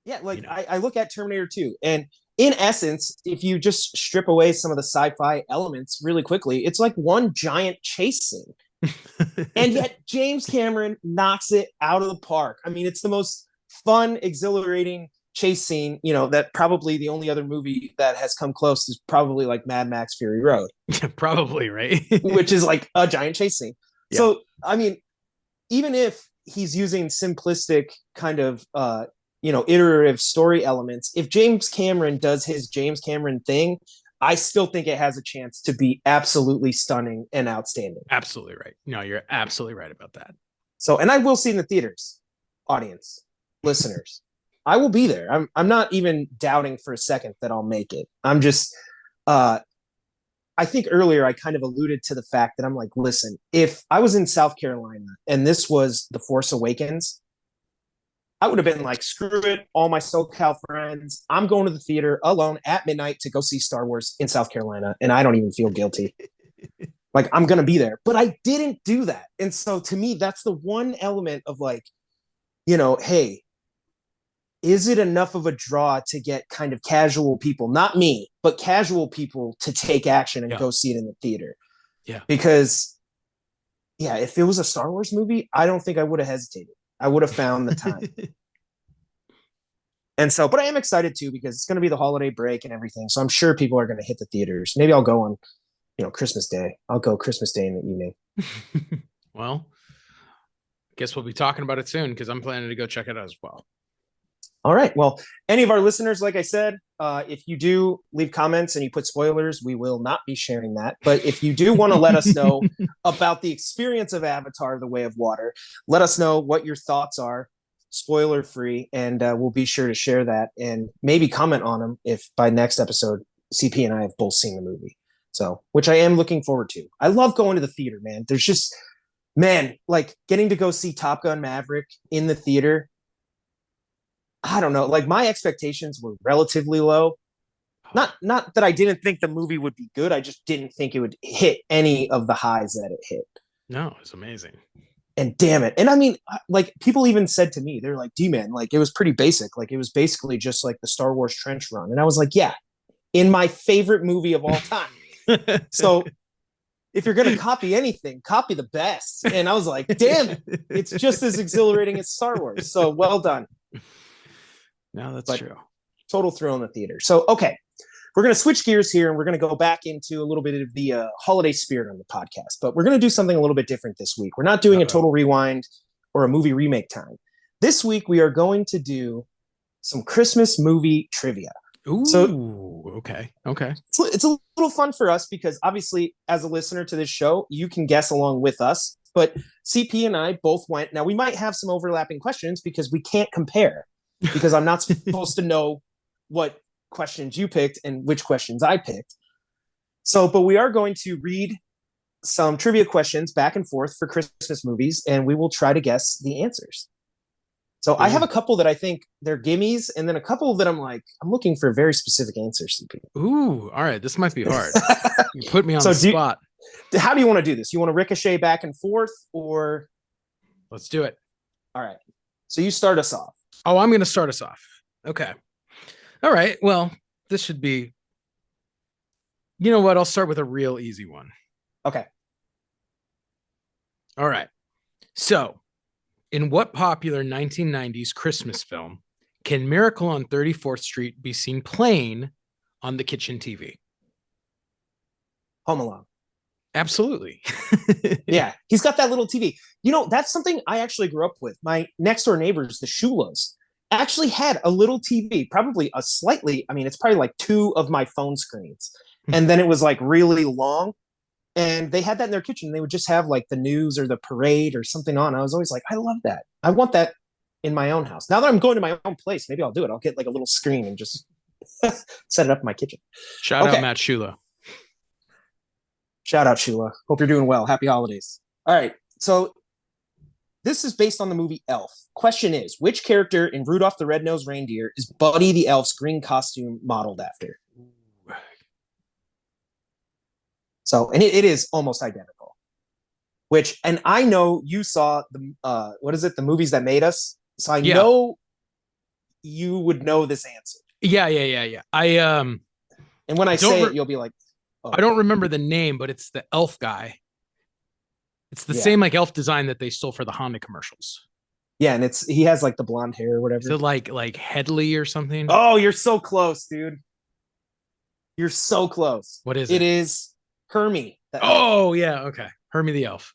yeah, like, I look at Terminator 2, and in essence, if you just strip away some of the sci-fi elements really quickly, it's like one giant chase scene. And yet James Cameron knocks it out of the park. I mean, it's the most fun, exhilarating chase scene, that probably the only other movie that has come close is probably like Mad Max Fury Road. Probably, right? Which is like a giant chase scene. Yeah. So, I mean, even if he's using simplistic kind of iterative story elements, if James Cameron does his James Cameron thing, I still think it has a chance to be absolutely stunning and outstanding. Absolutely right. No, you're absolutely right about that. So, and I will see in the theaters, audience, listeners. I will be there. I'm not even doubting for a second that I'll make it. I'm just, I think earlier I kind of alluded to the fact that I'm like, listen, if I was in South Carolina and this was The Force Awakens, I would have been like, screw it, all my SoCal friends. I'm going to the theater alone at midnight to go see Star Wars in South Carolina, and I don't even feel guilty. Like, I'm going to be there. But I didn't do that. And so to me, that's the one element of like, hey, is it enough of a draw to get kind of casual people, not me, but casual people to take action and go see it in the theater? Yeah. Because, yeah, if it was a Star Wars movie, I don't think I would have hesitated. I would have found the time. And so, but I am excited too, because it's going to be the holiday break and everything. So I'm sure people are going to hit the theaters. Maybe I'll go on, Christmas Day. I'll go Christmas Day in the evening. Well, guess we'll be talking about it soon because I'm planning to go check it out as well. All right. Well, any of our listeners, like I said, if you do leave comments and you put spoilers, we will not be sharing that. But if you do want to let us know about the experience of Avatar: The Way of Water, let us know what your thoughts are, spoiler free, and we'll be sure to share that and maybe comment on them if by next episode CP and I have both seen the movie. So, which I am looking forward to. I love going to the theater, man. There's just, like getting to go see Top Gun Maverick in the theater. I don't know. Like, my expectations were relatively low. Not that I didn't think the movie would be good. I just didn't think it would hit any of the highs that it hit. No, it's amazing. And damn it. And I mean, like, people even said to me, they're like, D-Man, like, it was pretty basic. Like, it was basically just like the Star Wars trench run. And I was like, yeah, in my favorite movie of all time. So if you're going to copy anything, copy the best. And I was like, damn it, it's just as exhilarating as Star Wars. So well done. No, that's true. Total thrill in the theater. So, okay, we're going to switch gears here and we're going to go back into a little bit of the holiday spirit on the podcast, but we're going to do something a little bit different this week. We're not doing a total rewind or a movie remake time. This week, we are going to do some Christmas movie trivia. Ooh, so, okay. It's a little fun for us because obviously, as a listener to this show, you can guess along with us. But CP and I both went. Now, we might have some overlapping questions because we can't compare because I'm not supposed to know what questions you picked and which questions I picked. So, but we are going to read some trivia questions back and forth for Christmas movies, and we will try to guess the answers. So I have a couple that I think they're gimmies, and then a couple that I'm looking for very specific answers. CP. Ooh, all right. This might be hard. You put me on the spot. How do you want to do this? You want to ricochet back and forth, or? Let's do it. All right. So you start us off. Oh, I'm going to start us off. Okay. All right. Well, this should be, you know what? I'll start with a real easy one. Okay. All right. So, in what popular 1990s Christmas film can Miracle on 34th Street be seen playing on the kitchen TV? Home Alone. Absolutely. Yeah. He's got that little TV. That's something I actually grew up with. My next door neighbors, the Shulas, actually had a little TV, probably it's probably like two of my phone screens. And then it was like really long. And they had that in their kitchen. They would just have like the news or the parade or something on. I was always like, I love that. I want that in my own house. Now that I'm going to my own place, maybe I'll do it. I'll get like a little screen and just set it up in my kitchen. Shout out Matt Shula. Shout out Shula. Hope you're doing well. Happy holidays. All right. So this is based on the movie Elf. Question is, which character in Rudolph the Red-Nosed Reindeer is Buddy the Elf's green costume modeled after? So, and it is almost identical. And I know you saw the movies that made us. So I know you would know this answer. Yeah. And when I say it, you'll be like, oh. I don't remember the name, but it's the elf guy. It's the same like elf design that they stole for the Honda commercials. Yeah, and he has like the blonde hair or whatever. Is it like Headley or something? Oh, you're so close, dude. You're so close. What is it? It is Hermie. Oh, yeah. Okay. Hermie the elf.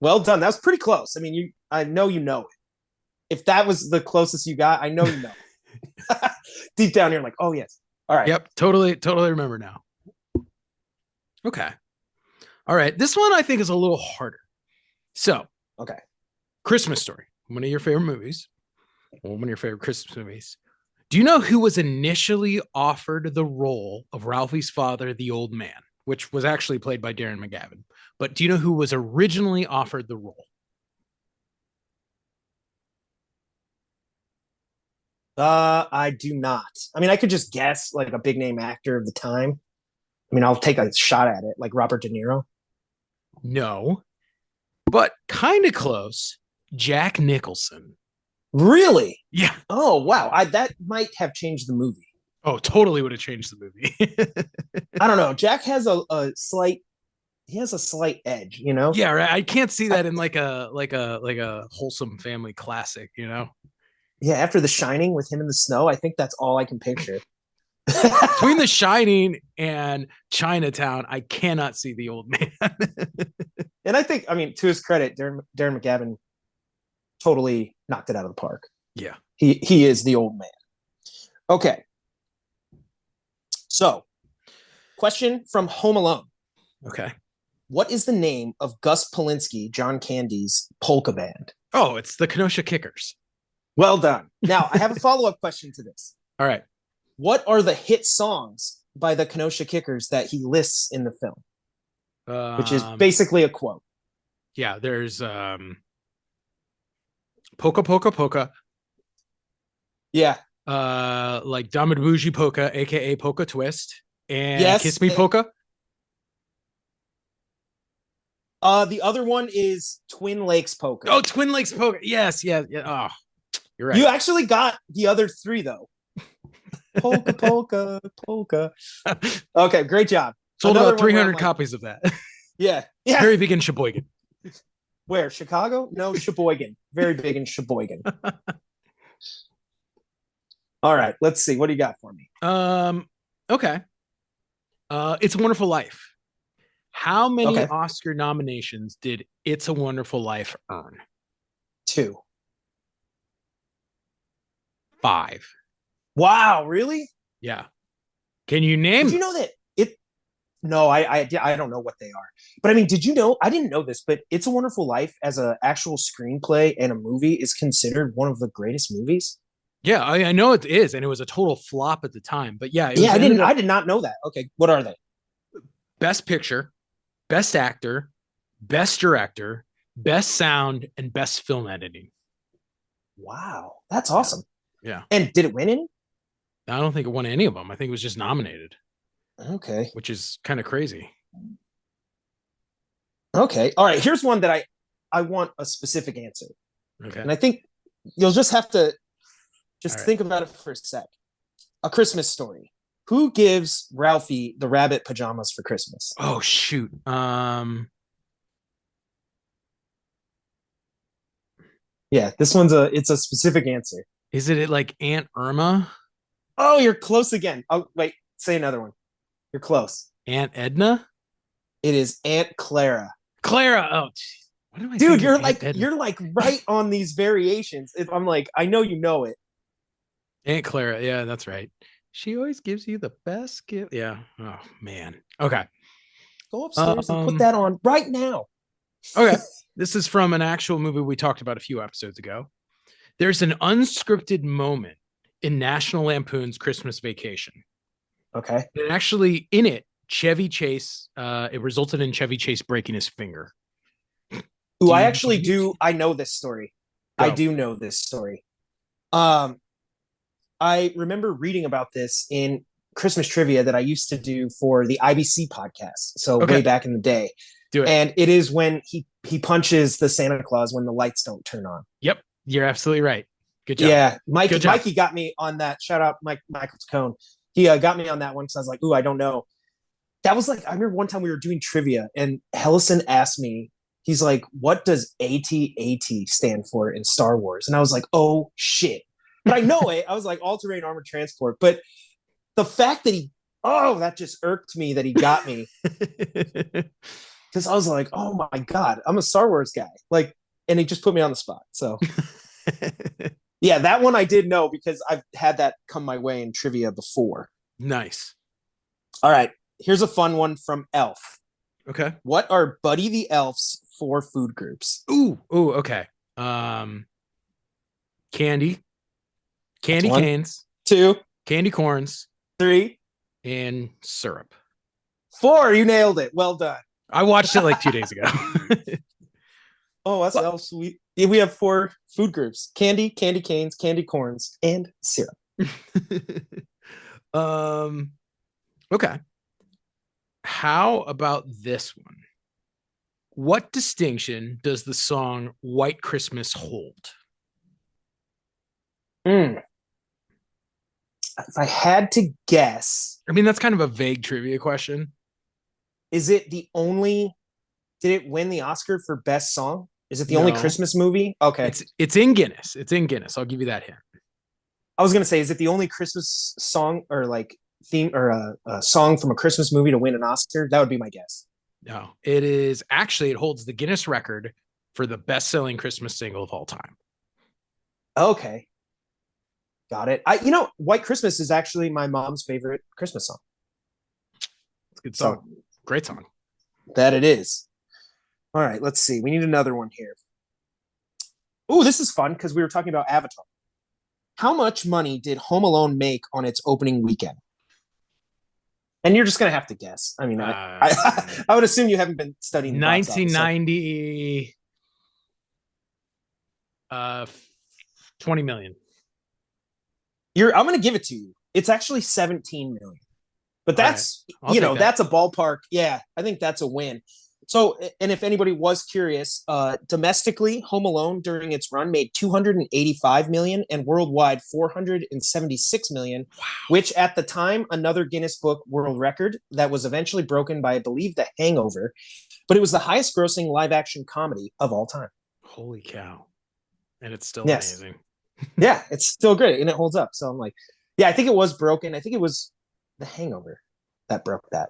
Well done. That was pretty close. I mean, I know you know it. If that was the closest you got, I know you know it. Deep down, you're like, oh, yes. All right. Yep. Totally remember now. Okay. All right. This one I think is a little harder. So, okay. Christmas Story, one of your favorite movies, one of your favorite Christmas movies. Do you know who was initially offered the role of Ralphie's father, the old man, which was actually played by Darren McGavin? But do you know who was originally offered the role? I do not. I mean, I could just guess like a big name actor of the time. I mean, I'll take a shot at it, like Robert De Niro. No, but kind of close. Jack Nicholson. Really? Yeah. Oh wow, that might have changed the movie. Oh, totally would have changed the movie. I don't know. Jack has a slight. He has a slight edge, you know. Yeah, right. I can't see that in like a wholesome family classic, you know. Yeah, after The Shining with him in the snow, I think that's all I can picture. Between The Shining and Chinatown, I cannot see the old man. And I think, I mean, to his credit, Darren McGavin totally knocked it out of the park. Yeah. He is the old man. Okay. So, question from Home Alone. Okay. What is the name of Gus Polinski, John Candy's polka band? Oh, it's the Kenosha Kickers. Well done. Now, I have a follow-up question to this. All right. What are the hit songs by the Kenosha Kickers that he lists in the film? Which is basically a quote. Yeah, there's Polka Polka Polka. Yeah. Like Damed Bougie Polka, aka Polka Twist, and Yes, Kiss Me Polka. The other one is Twin Lakes Polka. Oh, Twin Lakes Polka. Yes, yeah. Oh, you're right. You actually got the other three though. Polka, polka, polka. Okay, great job. Sold about 300 copies of that. Yeah. Very big in Sheboygan. Where? Chicago? No, Sheboygan. Very big in Sheboygan. All right, let's see. What do you got for me? Okay. It's a Wonderful Life. How many Okay. Oscar nominations did It's a Wonderful Life earn? 2. 5. Wow, really? Yeah. Can you name? Did you know that it? No, I don't know what they are. But I mean, did you know? I didn't know this, but It's a Wonderful Life as an actual screenplay and a movie is considered one of the greatest movies. Yeah, I know it is, and it was a total flop at the time. But yeah, yeah, I did not know that. Okay, what are they? Best Picture, Best Actor, Best Director, Best Sound, and Best Film Editing. Wow, that's awesome. Yeah. And did it win any? I don't think it won any of them. I think it was just nominated. Okay. Which is kind of crazy. Okay. All right. Here's one that I want a specific answer. Okay. And I think you'll just have to think about it for a sec. A Christmas Story. Who gives Ralphie the rabbit pajamas for Christmas? Oh shoot. Yeah, this one's it's a specific answer. Is it like Aunt Irma? Oh, you're close again. Oh, wait, say another one. You're close. Aunt Edna? It is Aunt Clara. Clara. Oh, what am I Dude, you're like right on these variations. I'm like, I know you know it. Aunt Clara. Yeah, that's right. She always gives you the best gift. Yeah. Oh man. Okay. Go upstairs and put that on right now. Okay. This is from an actual movie we talked about a few episodes ago. There's an unscripted moment in National Lampoon's Christmas Vacation. Okay. And actually, in it, Chevy Chase, it resulted in Chevy Chase breaking his finger. Ooh, I know this story. Go. I do know this story. I remember reading about this in Christmas trivia that I used to do for the IBC podcast. So way back in the day. Do it. And it is when he punches the Santa Claus when the lights don't turn on. Yep. You're absolutely right. Good job. Yeah. Mikey got me on that. Shout out Michael Tacone. He got me on that one because I was like, ooh, I don't know. That was like, I remember one time we were doing trivia and Hellison asked me, he's like, what does AT-AT stand for in Star Wars? And I was like, oh shit. But I know it. I was like, all-terrain armored transport. But the fact that that just irked me that he got me. Because I was like, oh my God, I'm a Star Wars guy. Like, and he just put me on the spot. So yeah, that one I did know because I've had that come my way in trivia before. Nice. All right. Here's a fun one from Elf. Okay. What are Buddy the Elf's 4 food groups? Ooh, okay. Candy canes, 2, candy corns, 3, and syrup. 4. You nailed it. Well done. I watched it like 2 days ago. Oh, that's Elf sweet. We have 4 food groups: candy, candy canes, candy corns, and syrup. Okay. How about this one? What distinction does the song White Christmas hold? If I had to guess, I mean, that's kind of a vague trivia question. is it the only, did it win the Oscar for best song? Is it the only No. Christmas movie? Okay. It's in Guinness. It's in Guinness. I'll give you that hint. I was going to say, is it the only Christmas song or like theme or a song from a Christmas movie to win an Oscar? That would be my guess. No, it is actually, it holds the Guinness record for the best selling Christmas single of all time. Okay. Got it. White Christmas is actually my mom's favorite Christmas song. It's a good song. So, great song. That it is. All right, let's see. We need another one here. Oh, this is fun because we were talking about Avatar. How much money did Home Alone make on its opening weekend? And you're just going to have to guess. I mean, I would assume you haven't been studying the 1990, 20 million. I'm going to give it to you. It's actually 17 million. But that's, right. That's a ballpark. Yeah, I think that's a win. So, and if anybody was curious, domestically, Home Alone during its run made 285 million and worldwide 476 million, wow. Which at the time, another Guinness Book World Record that was eventually broken by, I believe, The Hangover. But it was the highest grossing live action comedy of all time. Holy cow. And it's still amazing. Yeah, it's still great and it holds up. So I'm like, yeah, I think it was broken. I think it was The Hangover that broke that.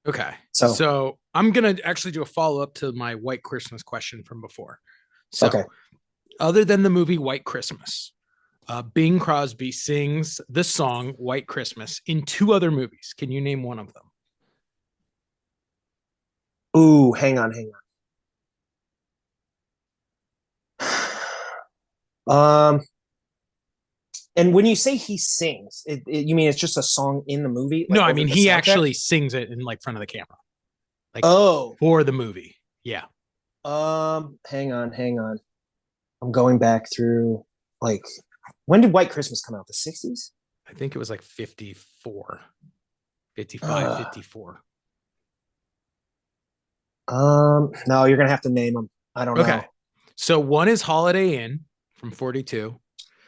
Okay. So I'm going to actually do a follow-up to my White Christmas question from before. So other than the movie White Christmas, Bing Crosby sings the song White Christmas in 2 other movies. Can you name one of them? Ooh, hang on. And when you say he sings, you mean it's just a song in the movie? Like, no, I mean he actually sings it in like front of the camera, like for the movie. Yeah. Hang on. I'm going back through. Like, when did White Christmas come out? The 60s? I think it was like 54, 55, 54. No, you're gonna have to name them. I don't know. Okay. So one is Holiday Inn from 42.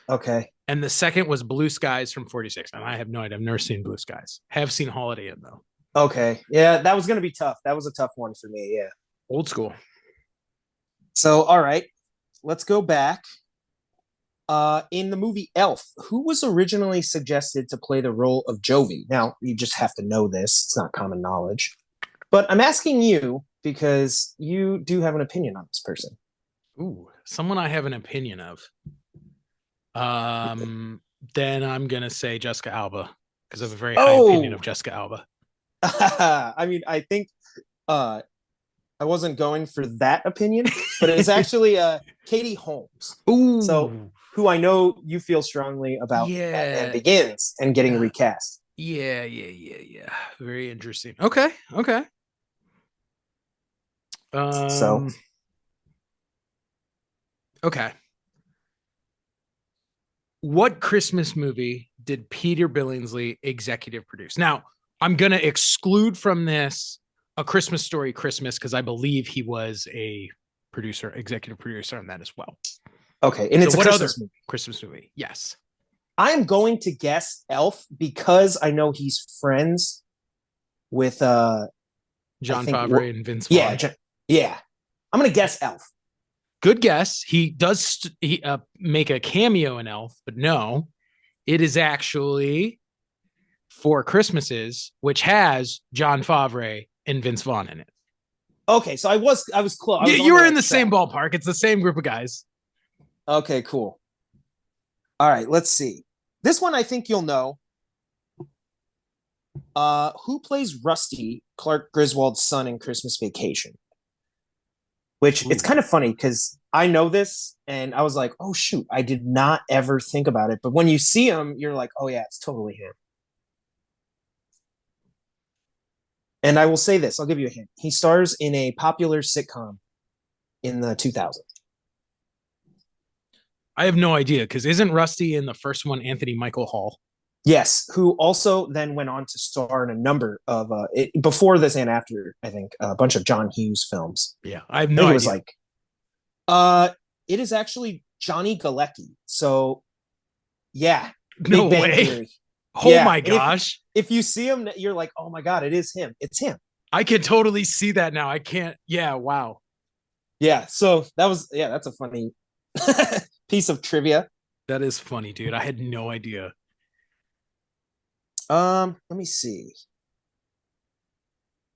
Okay. And the second was Blue Skies from 46. And I have no idea. I've never seen Blue Skies. Have seen Holiday Inn, though. Okay. Yeah, that was going to be tough. That was a tough one for me. Yeah. Old school. So, all right. Let's go back. In the movie Elf, who was originally suggested to play the role of Jovi? Now, you just have to know this. It's not common knowledge. But I'm asking you because you do have an opinion on this person. Ooh, someone I have an opinion of. Then I'm gonna say Jessica Alba because I have a very high opinion of Jessica Alba. I mean, I think I wasn't going for that opinion, but it's actually Katie Holmes. Ooh. So who I know you feel strongly about Batman Begins and getting recast. Yeah. Very interesting. Okay. Okay. What Christmas movie did Peter Billingsley executive produce? Now, I'm going to exclude from this A Christmas Story Christmas because I believe he was a executive producer on that as well. Okay, and so it's a Christmas movie. Christmas movie, yes. I am going to guess Elf because I know he's friends with Jon Favreau and Vince Vaughn. Yeah. I'm going to guess Elf. Good guess. He does make a cameo in Elf, but no, it is actually Four Christmases, which has Jon Favreau and Vince Vaughn in it. Okay, so I was close. You were in the same ballpark. It's the same group of guys. Okay, cool. All right, let's see. This one I think you'll know. Who plays Rusty, Clark Griswold's son in Christmas Vacation? Which it's kind of funny because I know this and I was like, oh, shoot, I did not ever think about it. But when you see him, you're like, oh, yeah, it's totally him. And I will say this. I'll give you a hint. He stars in a popular sitcom in the 2000s. I have no idea because isn't Rusty in the first one Anthony Michael Hall? Yes, who also then went on to star in a number of before this and after, I think, a bunch of John Hughes films. Yeah, I have I no think it idea. was like uh it is actually Johnny Galecki. So yeah, No Big Bang way. Theory. Oh Yeah. my And gosh. if you see him, you're like, oh my God, it is him. It's him. I can totally see that now. I can't. Yeah, wow. Yeah. So that's a funny piece of trivia. That is funny, dude. I had no idea. Let me see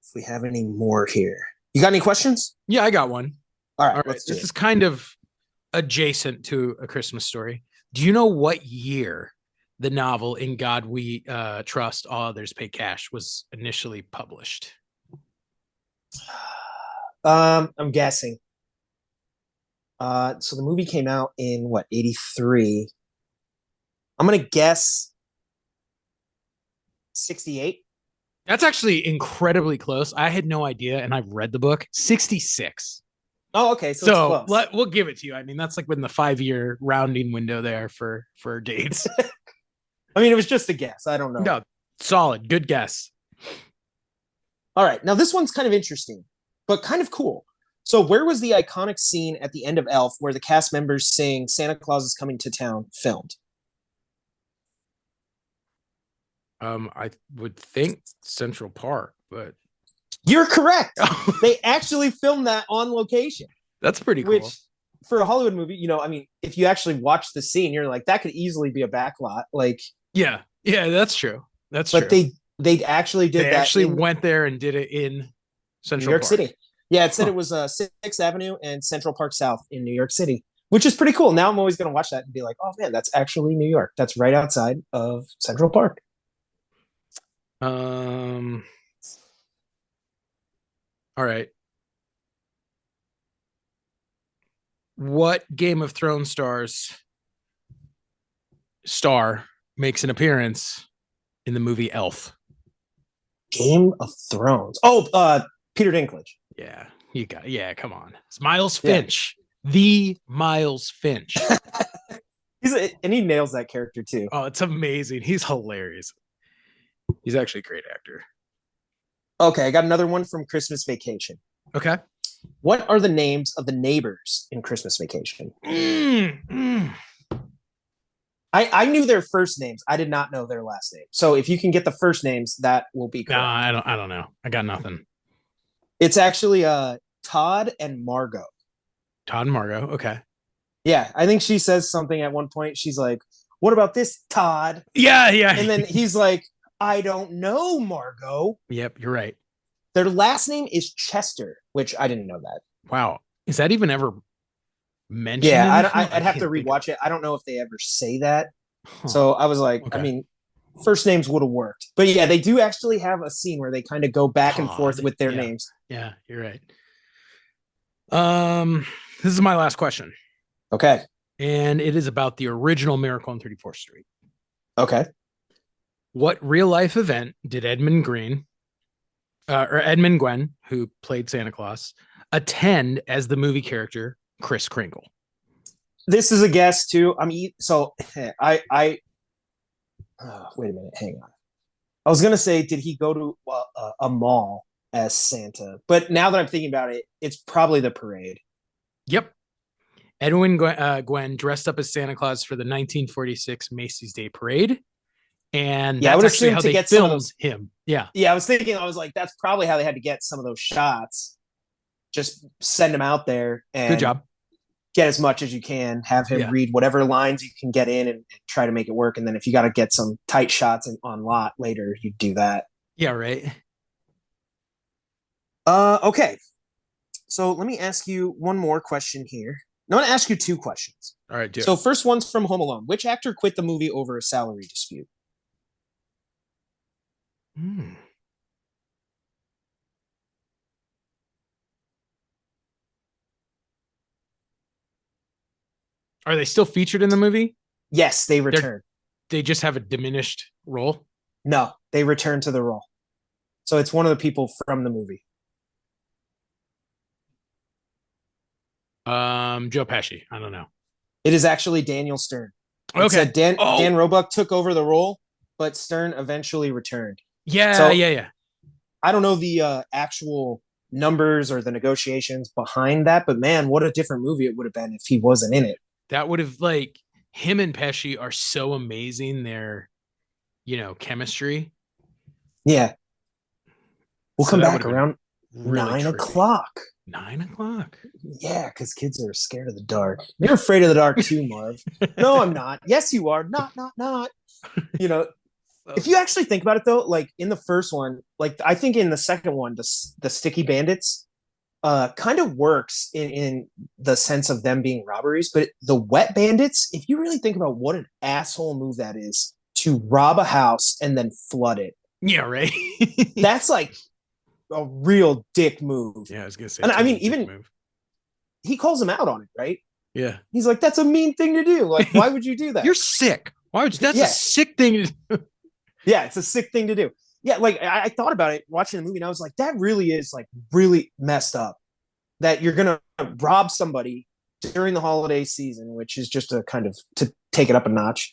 if we have any more here. You got any questions? Yeah, I got one. All right, All right. let's do This it. is kind of adjacent to A Christmas Story. Do you know what year the novel In God We Trust, All Others Pay Cash was initially published? I'm guessing. So the movie came out in what, 83? I'm gonna guess 68. That's actually incredibly close. I had no idea, and I've read the book. 66. Oh, okay, so it's So close. we'll give it to you. I mean, that's like within the 5-year rounding window there for dates. I mean, it was just a guess. I don't know. No, solid. Good guess. All right, now this one's kind of interesting, but kind of cool. So, where was the iconic scene at the end of Elf where the cast members sing "Santa Claus is Coming to Town" filmed? I would think Central Park, but You're correct. They actually filmed that on location. That's pretty cool. Which, for a Hollywood movie, I mean, if you actually watch the scene, you're like, that could easily be a backlot. Like, yeah, that's true. That's but true. they actually did they that. Actually went there and did it in Central New York Park. City. Yeah, it said it was 6th Avenue and Central Park South in New York City, which is pretty cool. Now I'm always going to watch that and be like, oh man, that's actually New York. That's right outside of Central Park. All right. What Game of Thrones star makes an appearance in the movie Elf? Game of Thrones. Oh, Peter Dinklage. Yeah, you got. Yeah, come on. It's Miles Finch. Yeah. The Miles Finch. And he nails that character too. Oh, it's amazing. He's hilarious. He's actually a great actor. Okay, I got another one from Christmas Vacation. Okay. What are the names of the neighbors in Christmas Vacation? I knew their first names. I did not know their last name. So if you can get the first names, that will be correct. No, I don't know. I got nothing. It's actually Todd and Margot. Todd and Margot. Okay. Yeah, I think she says something at one point. She's like, "What about this, Todd?" Yeah. And then he's like, "I don't know, Margot." Yep, you're right. Their last name is Chester, which I didn't know that. Wow. Is that even ever mentioned? Yeah, I'd have to rewatch it. I don't know if they ever say that. Huh. So I was like, okay. I mean, first names would have worked. But yeah, they do actually have a scene where they kind of go back and forth with their names. Yeah, you're right. This is my last question. Okay. And it is about the original Miracle on 34th Street. Okay. What real life event did Edmund Gwen, who played Santa Claus, attend as the movie character Kris Kringle? This is a guess too. I mean, so wait a minute, hang on. I was gonna say, did he go to a mall as Santa? But now that I'm thinking about it, it's probably the parade. Yep. Edwin Gwen dressed up as Santa Claus for the 1946 Macy's Day Parade. And that's actually how they filmed him. Yeah. Yeah, I was like, that's probably how they had to get some of those shots. Just send him out there and good job. Get as much as you can. Have him read whatever lines you can get in and try to make it work. And then if you got to get some tight shots on lot later, you do that. Yeah, right. Okay. So let me ask you one more question here. I want to ask you two questions. All right, So first one's from Home Alone. Which actor quit the movie over a salary dispute? Are they still featured in the movie? Yes, they return. They just have a diminished role? No, they return to the role. So it's one of the people from the movie. Joe Pesci. I don't know. It is actually Daniel Stern. It Okay. said Dan Roebuck took over the role, but Stern eventually returned. Yeah, So yeah. I don't know the actual numbers or the negotiations behind that, but man, what a different movie it would have been if he wasn't in it. That would have like him and Pesci are so amazing. Their, chemistry. Yeah. We'll So come that would back have been around really 9 o'clock. 9 o'clock. Yeah, because kids are scared of the dark. You're afraid of the dark too, Marv. No, I'm not. Yes, you are. Not. You know, if you actually think about it though, like in the first one, like I think in the second one, the sticky bandits kind of works in the sense of them being robberies, but the wet bandits, if you really think about what an asshole move that is to rob a house and then flood it. Yeah, right. That's like a real dick move. Yeah, I was gonna say. And I mean, even move. he calls him out on it, right? Yeah. He's like, that's a mean thing to do. Like, why would you do that? You're sick. Why would you? That's a sick thing to do. Yeah, it's a sick thing to do. Yeah, like I thought about it watching the movie, and I was like, that really is like really messed up. That you're gonna rob somebody during the holiday season, which is just a kind of to take it up a notch.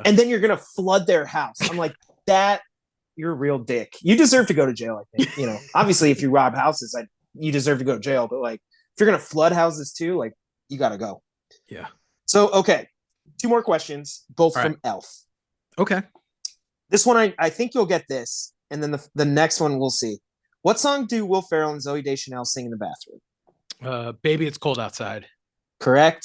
And then you're gonna flood their house. I'm like, that you're a real dick. You deserve to go to jail, I think. Obviously if you rob houses, you deserve to go to jail, but like if you're gonna flood houses too, like you gotta go. Yeah. So okay. 2 more questions, both from Elf. Okay. This one I think you'll get this, and then the next one we'll see. What song do Will Ferrell and Zooey Deschanel sing in the bathroom? Baby, It's Cold Outside. Correct.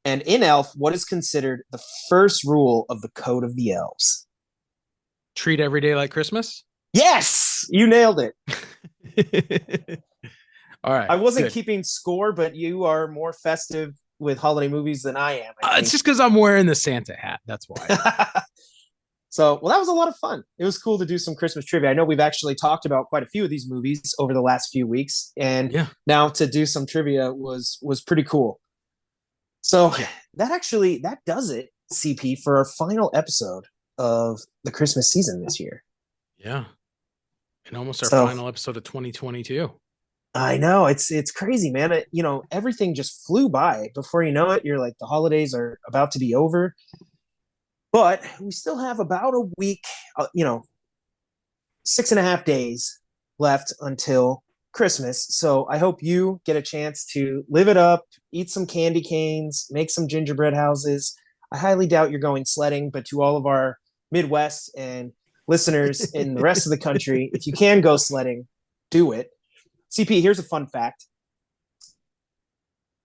And in Elf, what is considered the first rule of the Code of the Elves? Treat every day like Christmas? Yes! You nailed it. All right. I wasn't keeping score, but you are more festive with holiday movies than I am. It's just because I'm wearing the Santa hat. That's why. So, well, that was a lot of fun. It was cool to do some Christmas trivia. I know we've actually talked about quite a few of these movies over the last few weeks, and now to do some trivia was pretty cool. So that does it, CP, for our final episode of the Christmas season this year. Yeah, and almost our final episode of 2022. I know it's crazy, man. Everything just flew by. Before you know it, you're like, the holidays are about to be over. But we still have about a week, 6.5 days left until Christmas. So I hope you get a chance to live it up, eat some candy canes, make some gingerbread houses. I highly doubt you're going sledding, but to all of our Midwest and listeners in the rest of the country, if you can go sledding, do it. CP, here's a fun fact.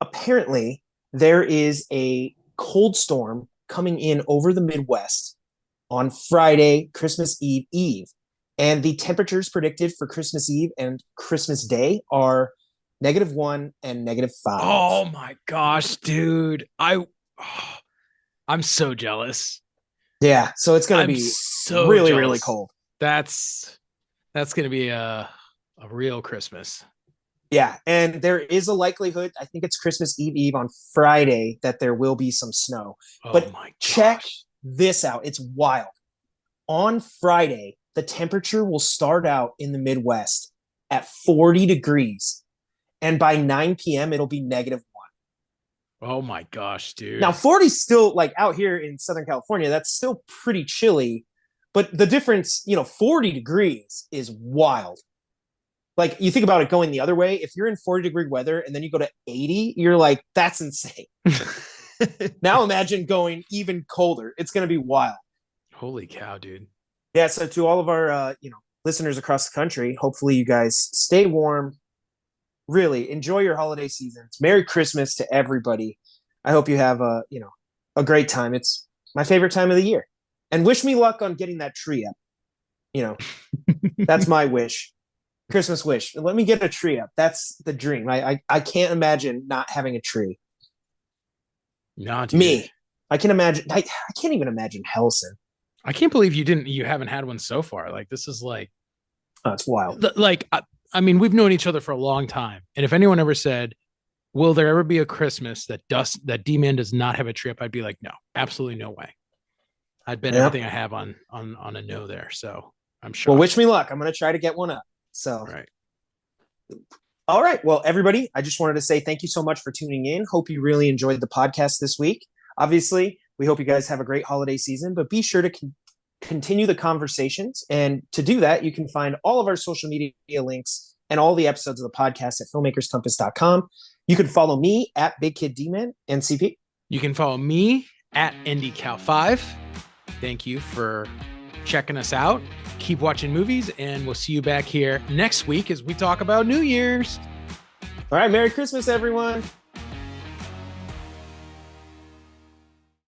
Apparently, there is a cold storm coming in over the Midwest on Friday, Christmas Eve. And the temperatures predicted for Christmas Eve and Christmas Day are -1 and -5. Oh my gosh, dude. I'm so jealous. Yeah, so it's going to be really, jealous. really cold. That's going to be a real Christmas. Yeah, and there is a likelihood, I think it's Christmas Eve on Friday, that there will be some snow. But check this out. It's wild. On Friday, the temperature will start out in the Midwest at 40 degrees. And by 9 p.m., it'll be -1. Oh my gosh, dude. Now, 40 is still, like, out here in Southern California, that's still pretty chilly. But the difference, 40 degrees is wild. Like, you think about it going the other way. If you're in 40-degree weather and then you go to 80, you're like, that's insane. Now imagine going even colder. It's going to be wild. Holy cow, dude. Yeah, so to all of our listeners across the country, hopefully you guys stay warm. Really enjoy your holiday seasons. Merry Christmas to everybody. I hope you have a great time. It's my favorite time of the year. And wish me luck on getting that tree up. That's my wish. Christmas wish. Let me get a tree up. That's the dream. I can't imagine not having a tree. Nah, dude. Me. I can imagine. I can't even imagine Hellison. I can't believe you haven't had one so far. Like, this is like, oh, it's wild. Like, I mean, we've known each other for a long time. And if anyone ever said, will there ever be a Christmas that D-Man does not have a tree up? I'd be like, no, absolutely no way. I'd bet everything I have on a no there. So I'm sure. Well, wish me luck. I'm going to try to get one up. So, right. All right. Well, everybody, I just wanted to say thank you so much for tuning in. Hope you really enjoyed the podcast this week. Obviously, we hope you guys have a great holiday season, but be sure to continue the conversations. And to do that, you can find all of our social media links and all the episodes of the podcast at filmmakerscompass.com. You can follow me at Big Kid D-Man and CP. You can follow me at IndyCal5. Thank you for checking us out. Keep watching movies, and we'll see you back here next week as we talk about New Year's. All right. Merry Christmas, everyone.